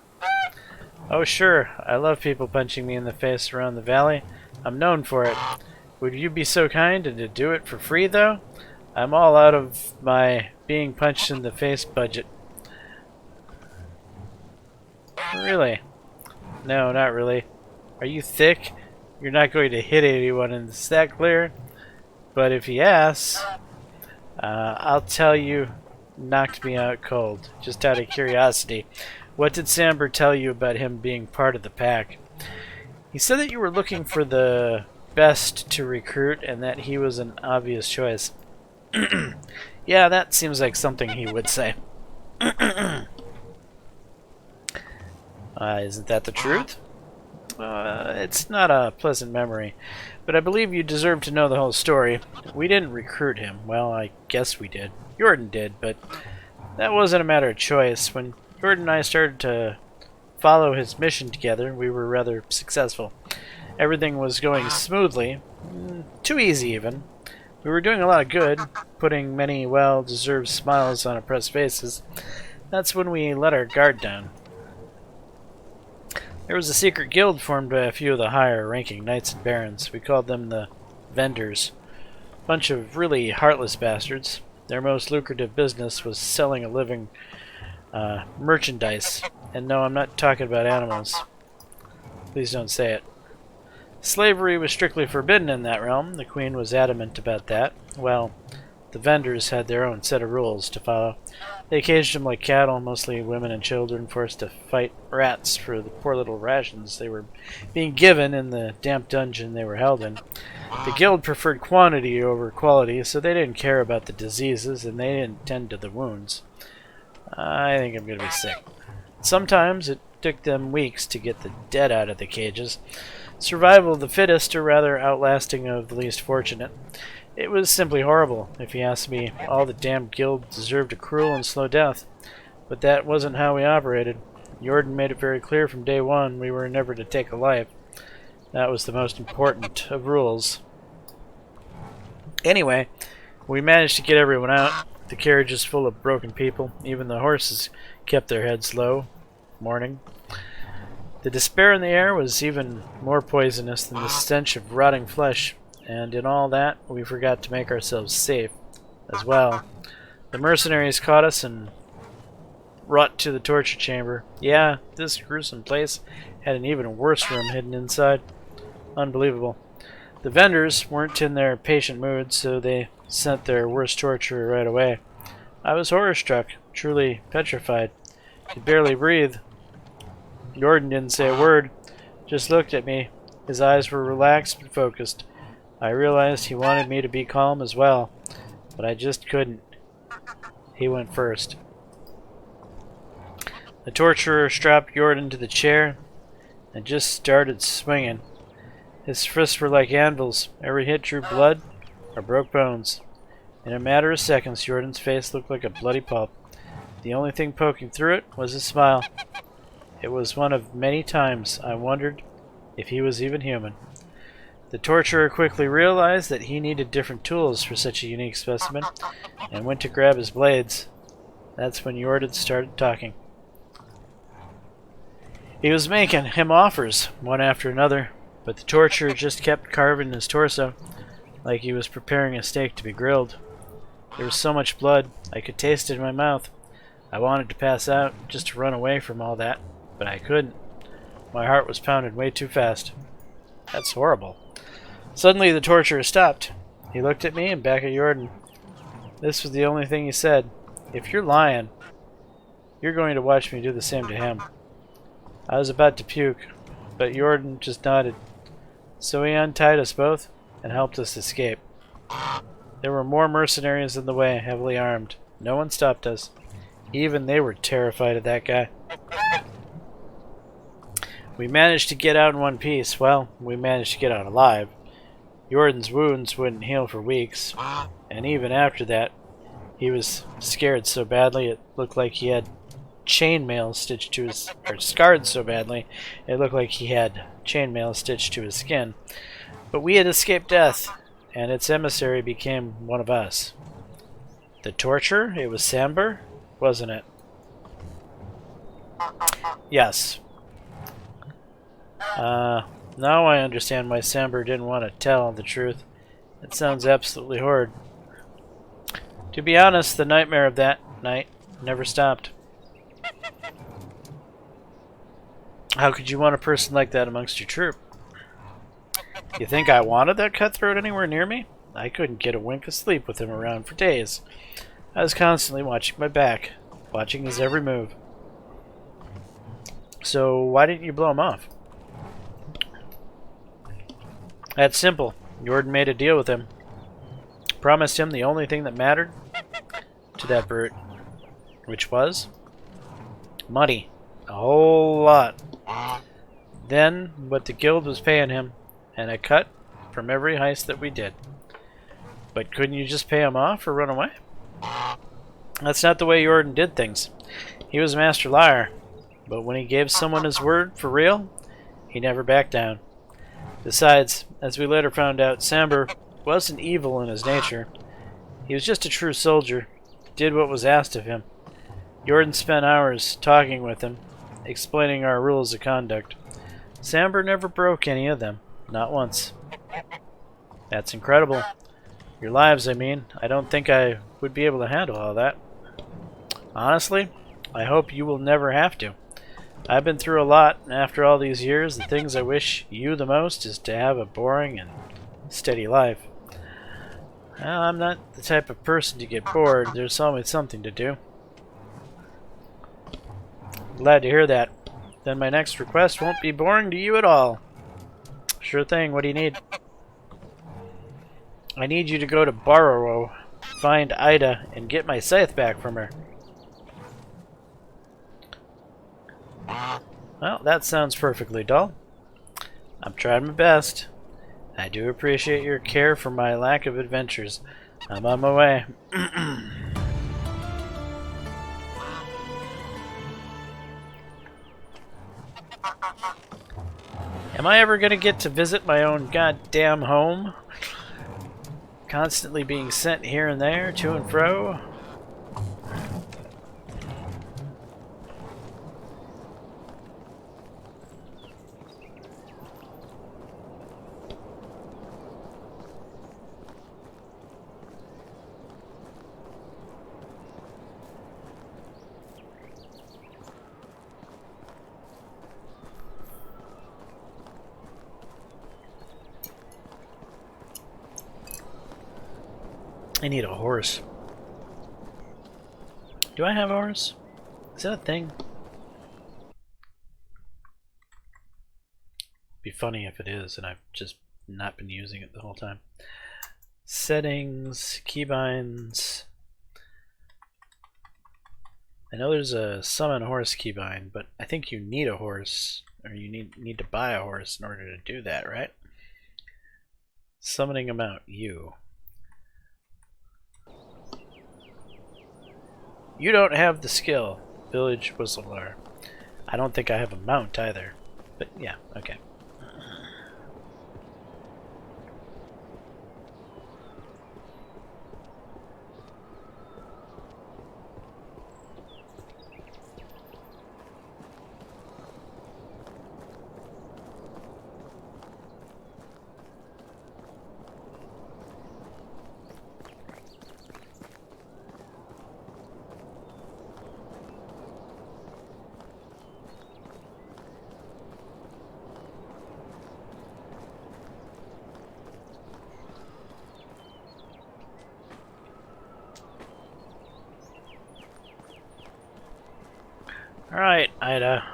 Oh sure, I love people punching me in the face around the valley. I'm known for it. Would you be so kind and to do it for free though? I'm all out of my being punched in the face budget. Really? No, not really. Are you thick? You're not going to hit anyone, and is that clear? But if he asks, I'll tell you knocked me out cold, just out of curiosity. What did Samber tell you about him being part of the pack? He said that you were looking for the best to recruit and that he was an obvious choice. Yeah, that seems like something he would say. Isn't that the truth? It's not a pleasant memory, but I believe you deserve to know the whole story. We didn't recruit him. Well, I guess we did. Jordan did, but that wasn't a matter of choice. When Jordan and I started to follow his mission together, we were rather successful. Everything was going smoothly, too easy even. We were doing a lot of good, putting many well-deserved smiles on oppressed faces. That's when we let our guard down. There was a secret guild formed by a few of the higher-ranking knights and barons. We called them the Vendors. Bunch of really heartless bastards. Their most lucrative business was selling a living merchandise. And no, I'm not talking about animals. Please don't say it. Slavery was strictly forbidden in that realm. The queen was adamant about that. Well, the Vendors had their own set of rules to follow. They caged them like cattle, mostly women and children, forced to fight rats for the poor little rations they were being given in the damp dungeon they were held in. The guild preferred quantity over quality, so they didn't care about the diseases, and they didn't tend to the wounds. I think I'm going to be sick. Sometimes it took them weeks to get the dead out of the cages. Survival of the fittest, or rather outlasting of the least fortunate. It was simply horrible. If you ask me, all the damn guild deserved a cruel and slow death. But that wasn't how we operated. Jordan made it very clear from day one we were never to take a life. That was the most important of rules. Anyway, we managed to get everyone out. The carriage is full of broken people. Even the horses kept their heads low, mourning. The despair in the air was even more poisonous than the stench of rotting flesh, and in all that, we forgot to make ourselves safe as well. The mercenaries caught us and brought to the torture chamber. Yeah, this gruesome place had an even worse room hidden inside. Unbelievable. The vendors weren't in their patient mood, so they sent their worst torturer right away. I was horror-struck, truly petrified. Could barely breathe. Jordan didn't say a word, just looked at me. His eyes were relaxed but focused. I realized he wanted me to be calm as well, but I just couldn't. He went first. The torturer strapped Jordan to the chair and just started swinging. His fists were like anvils. Every hit drew blood or broke bones. In a matter of seconds, Jordan's face looked like a bloody pulp. The only thing poking through it was his smile. It was one of many times I wondered if he was even human. The torturer quickly realized that he needed different tools for such a unique specimen and went to grab his blades. That's when Jordan started talking. He was making him offers, one after another, but the torturer just kept carving his torso like he was preparing a steak to be grilled. There was so much blood, I could taste it in my mouth. I wanted to pass out, just to run away from all that, but I couldn't. My heart was pounding way too fast. That's horrible. Suddenly the torturer stopped. He looked at me and back at Jordan. This was the only thing he said. If you're lying, you're going to watch me do the same to him. I was about to puke, but Jordan just nodded. So he untied us both and helped us escape. There were more mercenaries in the way, heavily armed. No one stopped us. Even they were terrified of that guy. We managed to get out in one piece. Well, we managed to get out alive. Jordan's wounds wouldn't heal for weeks, and even after that, he was scared so badly it looked like he had chainmail stitched to his, or scarred so badly it looked like he had chainmail stitched to his skin. But we had escaped death, and its emissary became one of us. The torturer? It was Samber, wasn't it? Yes. Now I understand why Samber didn't want to tell the truth. It sounds absolutely horrid. To be honest, the nightmare of that night never stopped. How could you want a person like that amongst your troop? You think I wanted that cutthroat anywhere near me? I couldn't get a wink of sleep with him around for days. I was constantly watching my back, watching his every move. So why didn't you blow him off? That's simple. Jordan made a deal with him. Promised him the only thing that mattered to that brute. Which was? Money. A whole lot. Then, what the guild was paying him, and a cut from every heist that we did. But couldn't you just pay him off or run away? That's not the way Jordan did things. He was a master liar. But when he gave someone his word for real, he never backed down. Besides, as we later found out, Samber wasn't evil in his nature. He was just a true soldier, did what was asked of him. Jordan spent hours talking with him, explaining our rules of conduct. Samber never broke any of them, not once. That's incredible. Your lives, I mean. I don't think I would be able to handle all that. Honestly, I hope you will never have to. I've been through a lot, and after all these years, the things I wish you the most is to have a boring and steady life. Well, I'm not the type of person to get bored. There's always something to do. Glad to hear that. Then my next request won't be boring to you at all. Sure thing. What do you need? I need you to go to Barrow, find Ida, and get my scythe back from her. Well, that sounds perfectly dull. I'm trying my best. I do appreciate your care for my lack of adventures. I'm on my way. Am I ever gonna get to visit my own goddamn home? Constantly being sent here and there, to and fro. I need a horse. Do I have a horse? Is that a thing? Be funny if it is and I've just not been using it the whole time. Settings, keybinds. I know there's a summon horse keybind, but I think you need a horse, or you need to buy a horse in order to do that, right? Summoning amount, you. You don't have the skill, village whistleblower. I don't think I have a mount either, but yeah, okay. Alright, Ida.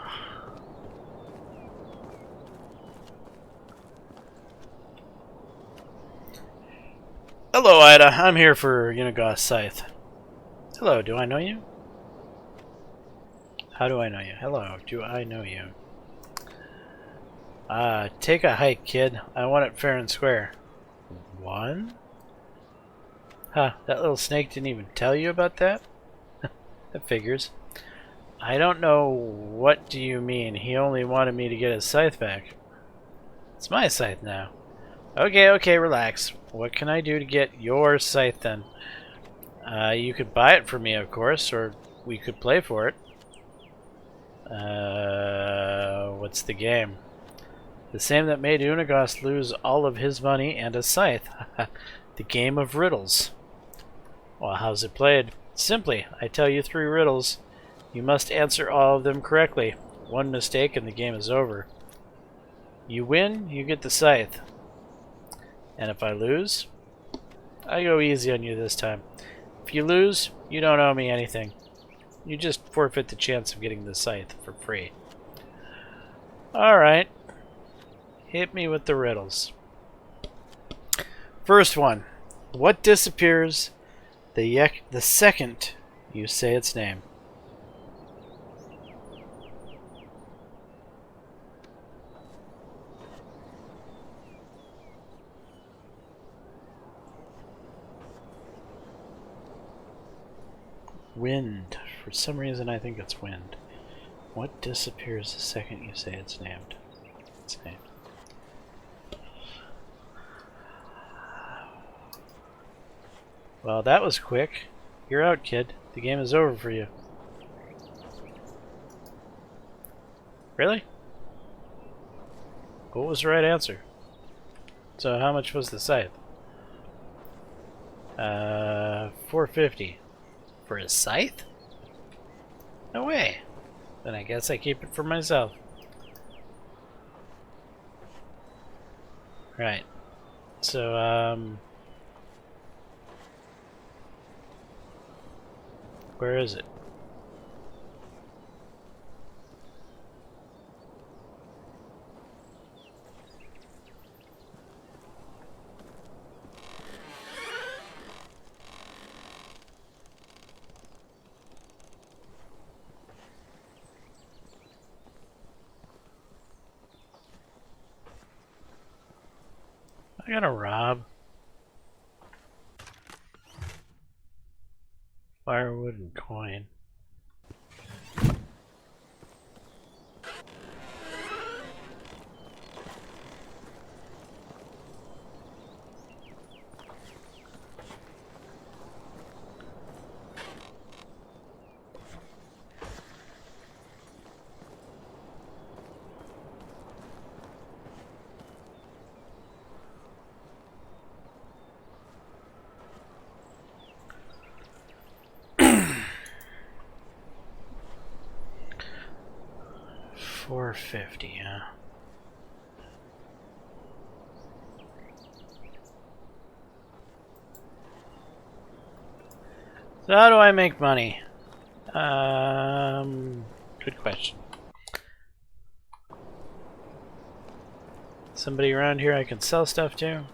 Hello, Ida. I'm here for Unigoth Scythe. Hello, do I know you? How do I know you? Hello, do I know you? Take a hike, kid. I want it fair and square. One? Huh, that little snake didn't even tell you about that? That figures. I don't know, what do you mean? He only wanted me to get his scythe back. It's my scythe now. Okay, relax. What can I do to get your scythe then? You could buy it for me, of course, or we could play for it. What's the game? The same that made Unigoth lose all of his money and a scythe. The game of riddles. Well, how's it played? Simply, I tell you 3 riddles. You must answer all of them correctly. One mistake and the game is over. You win, you get the scythe. And if I lose, I go easy on you this time. If you lose, you don't owe me anything. You just forfeit the chance of getting the scythe for free. Alright. Hit me with the riddles. First one. What disappears the second you say its name? Wind. For some reason I think it's wind. What disappears the second you say it's named? It's named. Well, that was quick. You're out, kid. The game is over for you. Really? What was the right answer? So how much was the scythe? 450. For a scythe? No way. Then I guess I keep it for myself. Right. So, where is it? I gotta rob. Firewood and coin. $450, huh? So how do I make money? Good question. Somebody around here I can sell stuff to?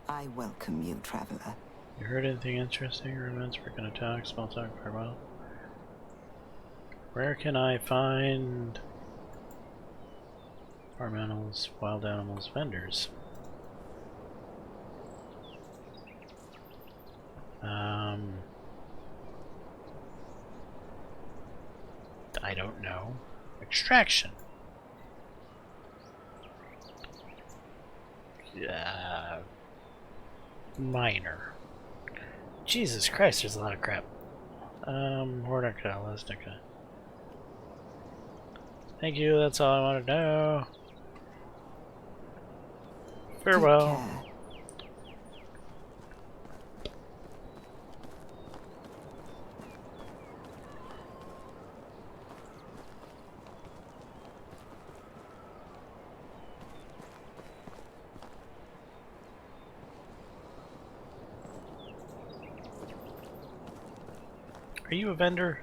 I welcome you, traveler. You heard anything interesting? Romance, we're gonna talk, small talk, farewell. Where can I find farm animals, wild animals, vendors? I don't know. Extraction. Minor. Jesus Christ, there's a lot of crap. Hornica, Lesnica. Thank you, that's all I want to know. Farewell. Are you a vendor?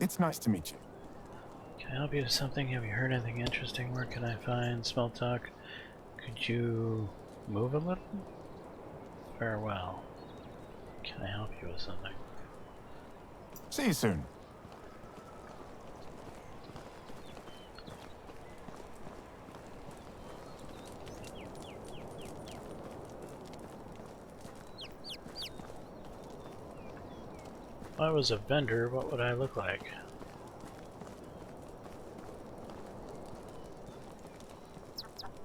It's nice to meet you. Can I help you with something? Have you heard anything interesting? Where can I find small talk? Could you move a little? Farewell. Can I help you with something? See you soon. If I was a vendor, what would I look like?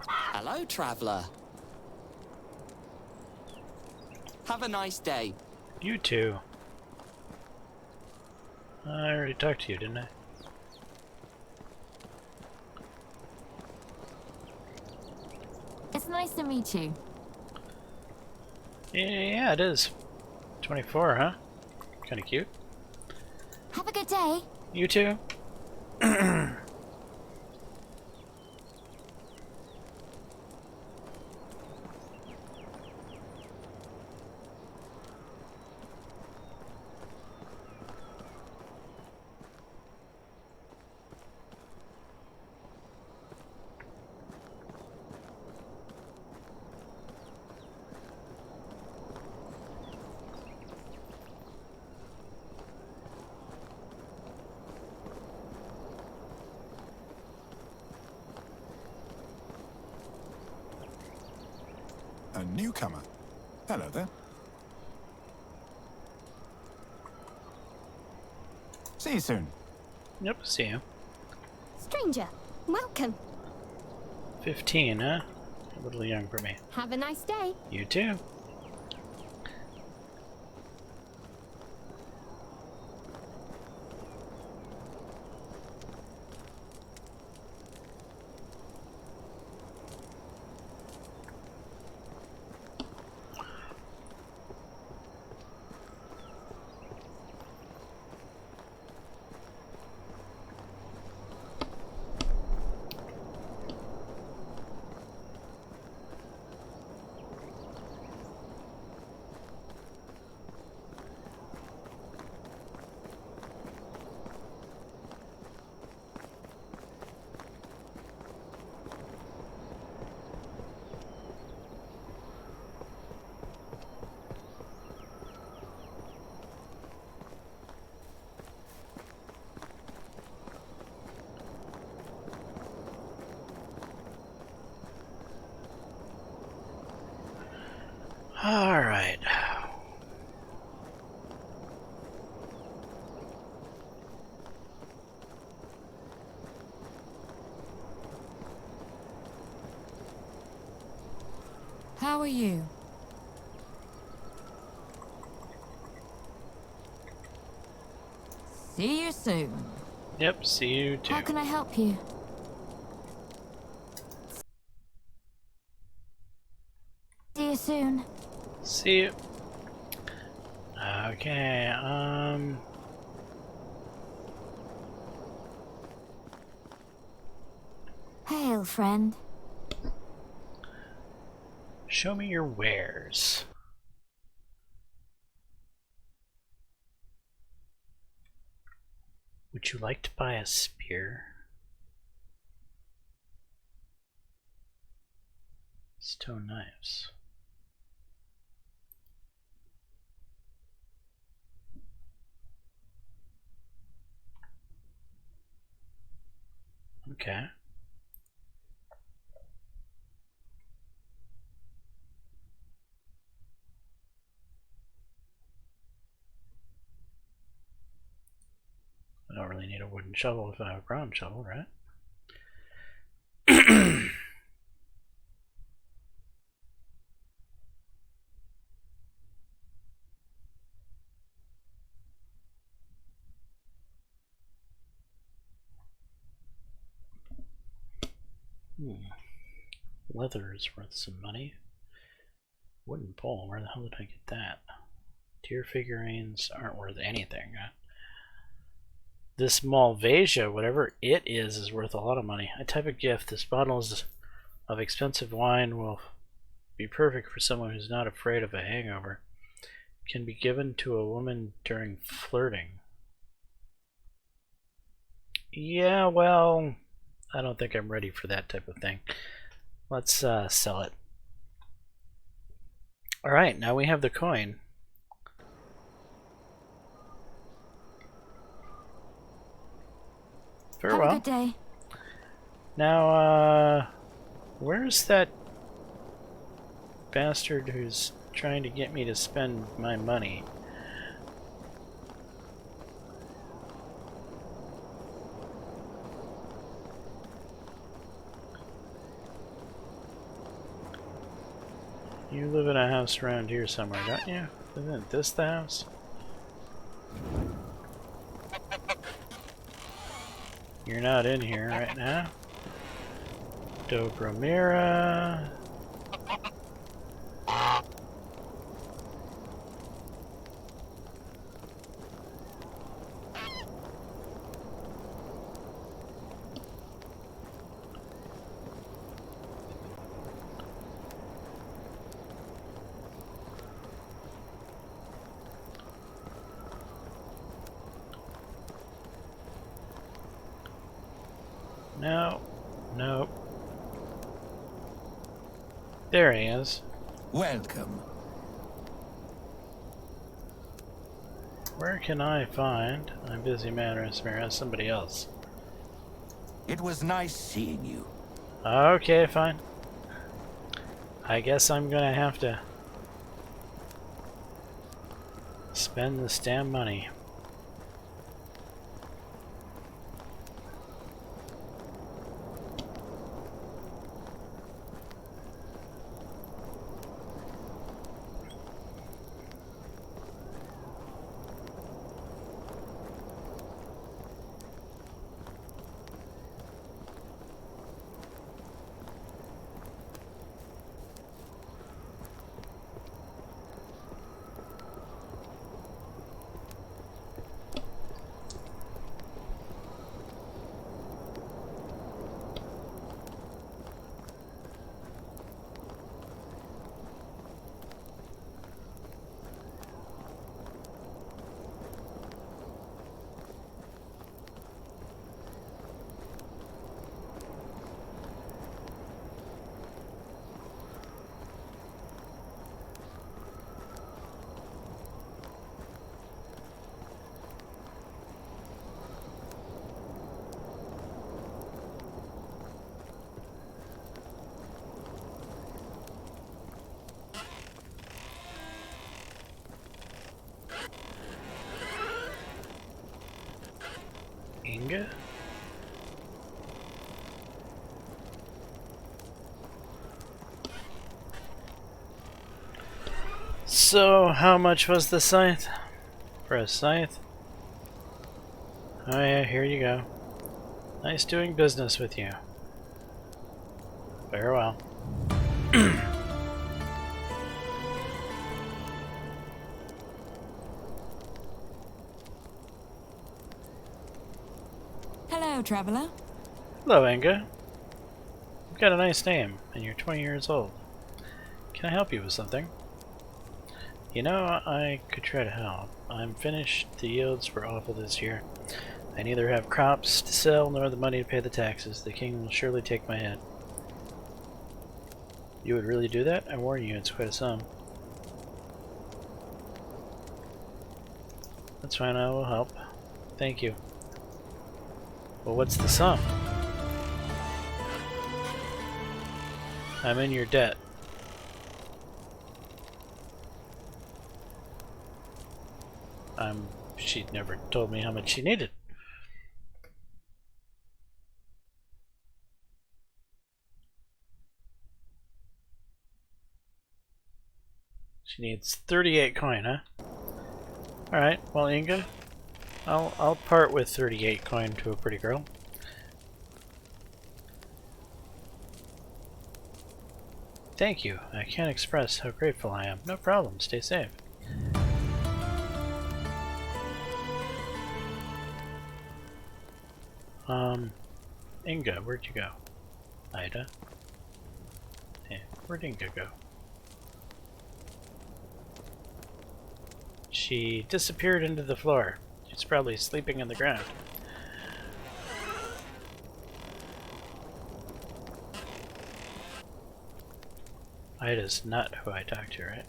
Hello, traveler. Have a nice day. You too. I already talked to you, didn't I? It's nice to meet you. Yeah, it is. 24, huh? Kinda cute. Have a good day. You too? A newcomer. Hello there. See you soon. Yep, see you. Stranger, welcome. 15, huh? A little young for me. Have a nice day. You too. Alright. How are you? See you soon. Yep, see you too. How can I help you? See you soon. See you. Okay, Hail, friend. Show me your wares. Would you like to buy a spear? Stone knives. Okay. I don't really need a wooden shovel if I have a ground shovel, right? Leather is worth some money. Wooden pole, where the hell did I get that? Deer figurines aren't worth anything. This Malvasia, whatever it is worth a lot of money. A type of gift. This bottle of expensive wine will be perfect for someone who's not afraid of a hangover. It can be given to a woman during flirting. Yeah, well, I don't think I'm ready for that type of thing. Let's sell it. Alright, now we have the coin. Very Have well. a good day. Now, where's that bastard who's trying to get me to spend my money? You live in a house around here somewhere, don't you? Isn't this the house? You're not in here right now. Dobromira. No. Nope. There he is. Welcome. Where can I find? I'm busy, man, or somebody else. It was nice seeing you. Okay, fine. I guess I'm gonna have to spend this damn money. Inga? So, how much was the scythe? For a scythe? Oh yeah, here you go. Nice doing business with you. Farewell. Hello, traveler. Hello, Inga. You've got a nice name, and you're 20 years old. Can Can I help you with something? You know, I could try to help. I'm finished. The yields were awful this year. I neither have crops to sell nor the money to pay the taxes. The king will surely take my head. You would really do that? I warn you, it's quite a sum. That's fine, I will help. Thank you. Well, what's the sum? I'm in your debt. She never told me how much she needed. She needs 38 coin, huh? Alright, well Inga, I'll part with 38 coin to a pretty girl. Thank you. I can't express how grateful I am. No problem. Stay safe. Inga, where'd you go? Ida? Yeah, where'd Inga go? She disappeared into the floor. She's probably sleeping on the ground. Ida's not who I talked to, right?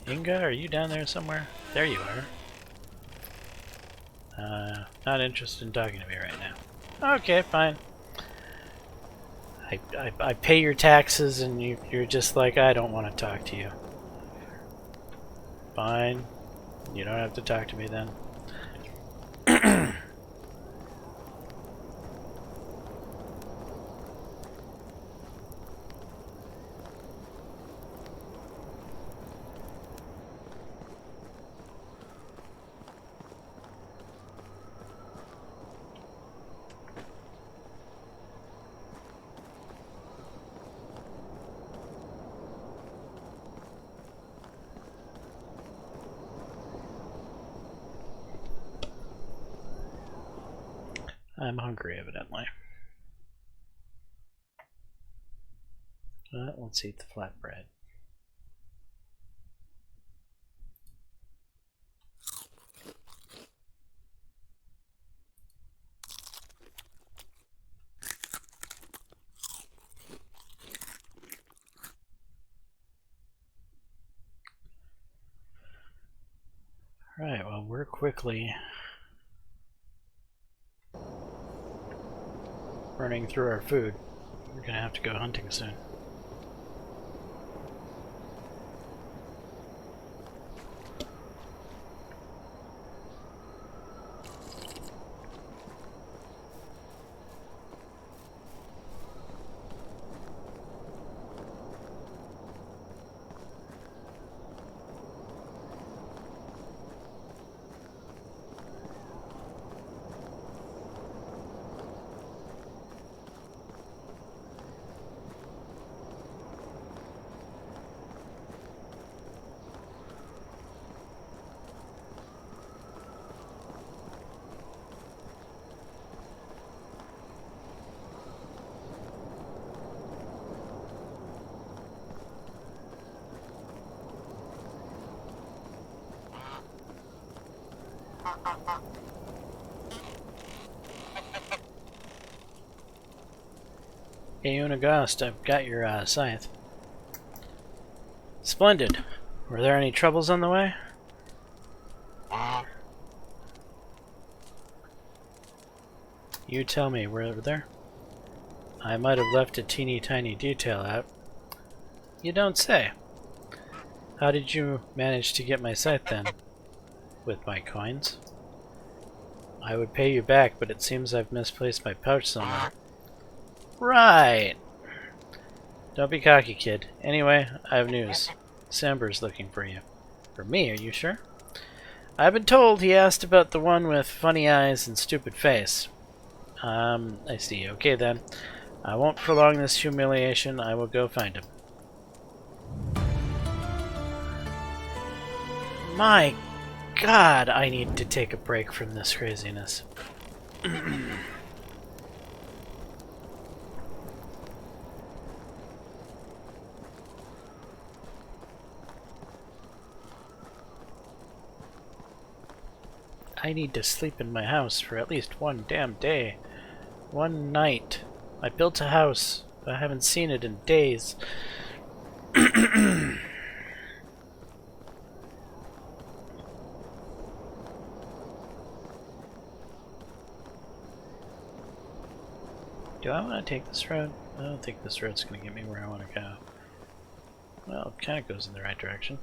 Inga, are you down there somewhere? There you are. Not interested in talking to me right now. Okay, fine. I pay your taxes and you're just like, I don't want to talk to you. Fine. You don't have to talk to me then. I'm hungry, evidently. Let's eat the flatbread. Alright, well, we're quickly running through our food. We're gonna have to go hunting soon. Hey, Unagast, I've got your scythe. Splendid. Were there any troubles on the way? You tell me, were there? I might have left a teeny tiny detail out. You don't say. How did you manage to get my scythe then? With my coins? I would pay you back, but it seems I've misplaced my pouch somewhere. Right. Don't be cocky, kid. Anyway, I have news. Samber's looking for you. For me, are you sure? I've been told he asked about the one with funny eyes and stupid face. I see. Okay then. I won't prolong this humiliation. I will go find him. My God, I need to take a break from this craziness. I need to sleep in my house for at least one damn day. One night. I built a house. I haven't seen it in days. Do I want to take this road? I don't think this road's going to get me where I want to go. Well, it kind of goes in the right direction.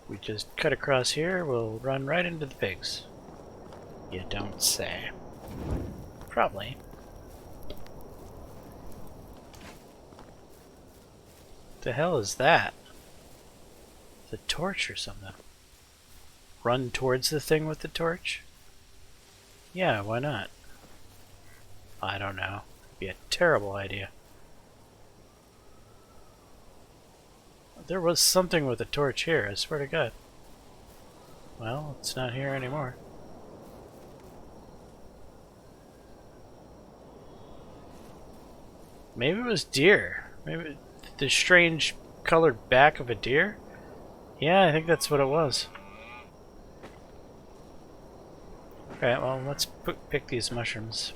We just cut across here, we'll run right into the pigs. You don't say. Probably. The hell is that? The torch or something? Run towards the thing with the torch? Yeah, why not? I don't know. It'd be a terrible idea. There was something with a torch here, I swear to God. Well, it's not here anymore. Maybe it was deer. Maybe the strange colored back of a deer? Yeah, I think that's what it was. Alright, well, let's pick these mushrooms.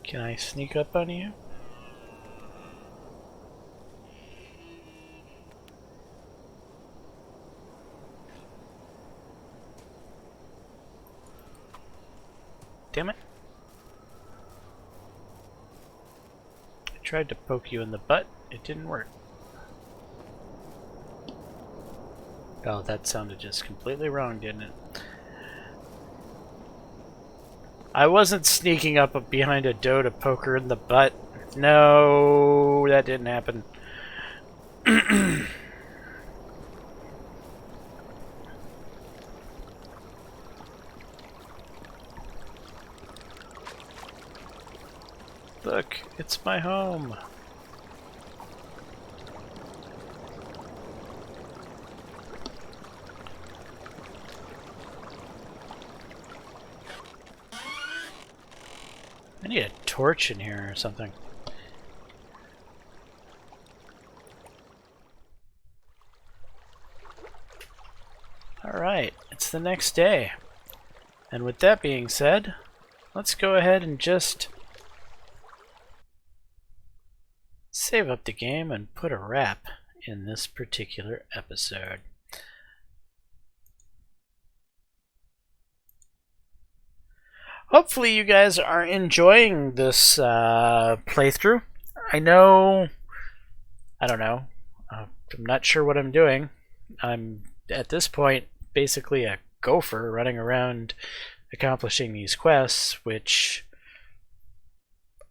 Can I sneak up on you? Damn it. I tried to poke you in the butt. It didn't work. Oh, that sounded just completely wrong, didn't it? I wasn't sneaking up behind a doe to poke her in the butt. No, that didn't happen. Look, it's my home. I need a torch in here or something. Alright, it's the next day. And with that being said, let's go ahead and just save up the game and put a wrap in this particular episode. Hopefully you guys are enjoying this playthrough. I don't know. I'm not sure what I'm doing. I'm, at this point, basically a gopher running around accomplishing these quests, which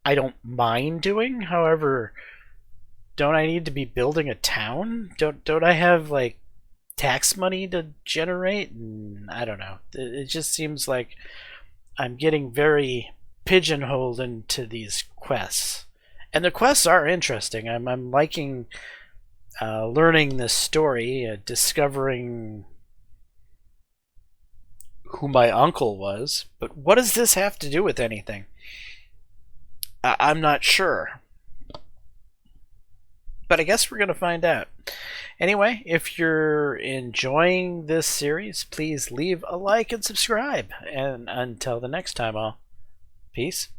I don't mind doing. However, don't I need to be building a town? Don't I have, like, tax money to generate? And I don't know. It just seems like I'm getting very pigeonholed into these quests. And the quests are interesting. I'm liking learning this story, discovering who my uncle was. But what does this have to do with anything? I'm not sure. But I guess we're going to find out. Anyway, if you're enjoying this series, please leave a like and subscribe. And until the next time, all. Peace.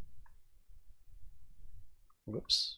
Whoops.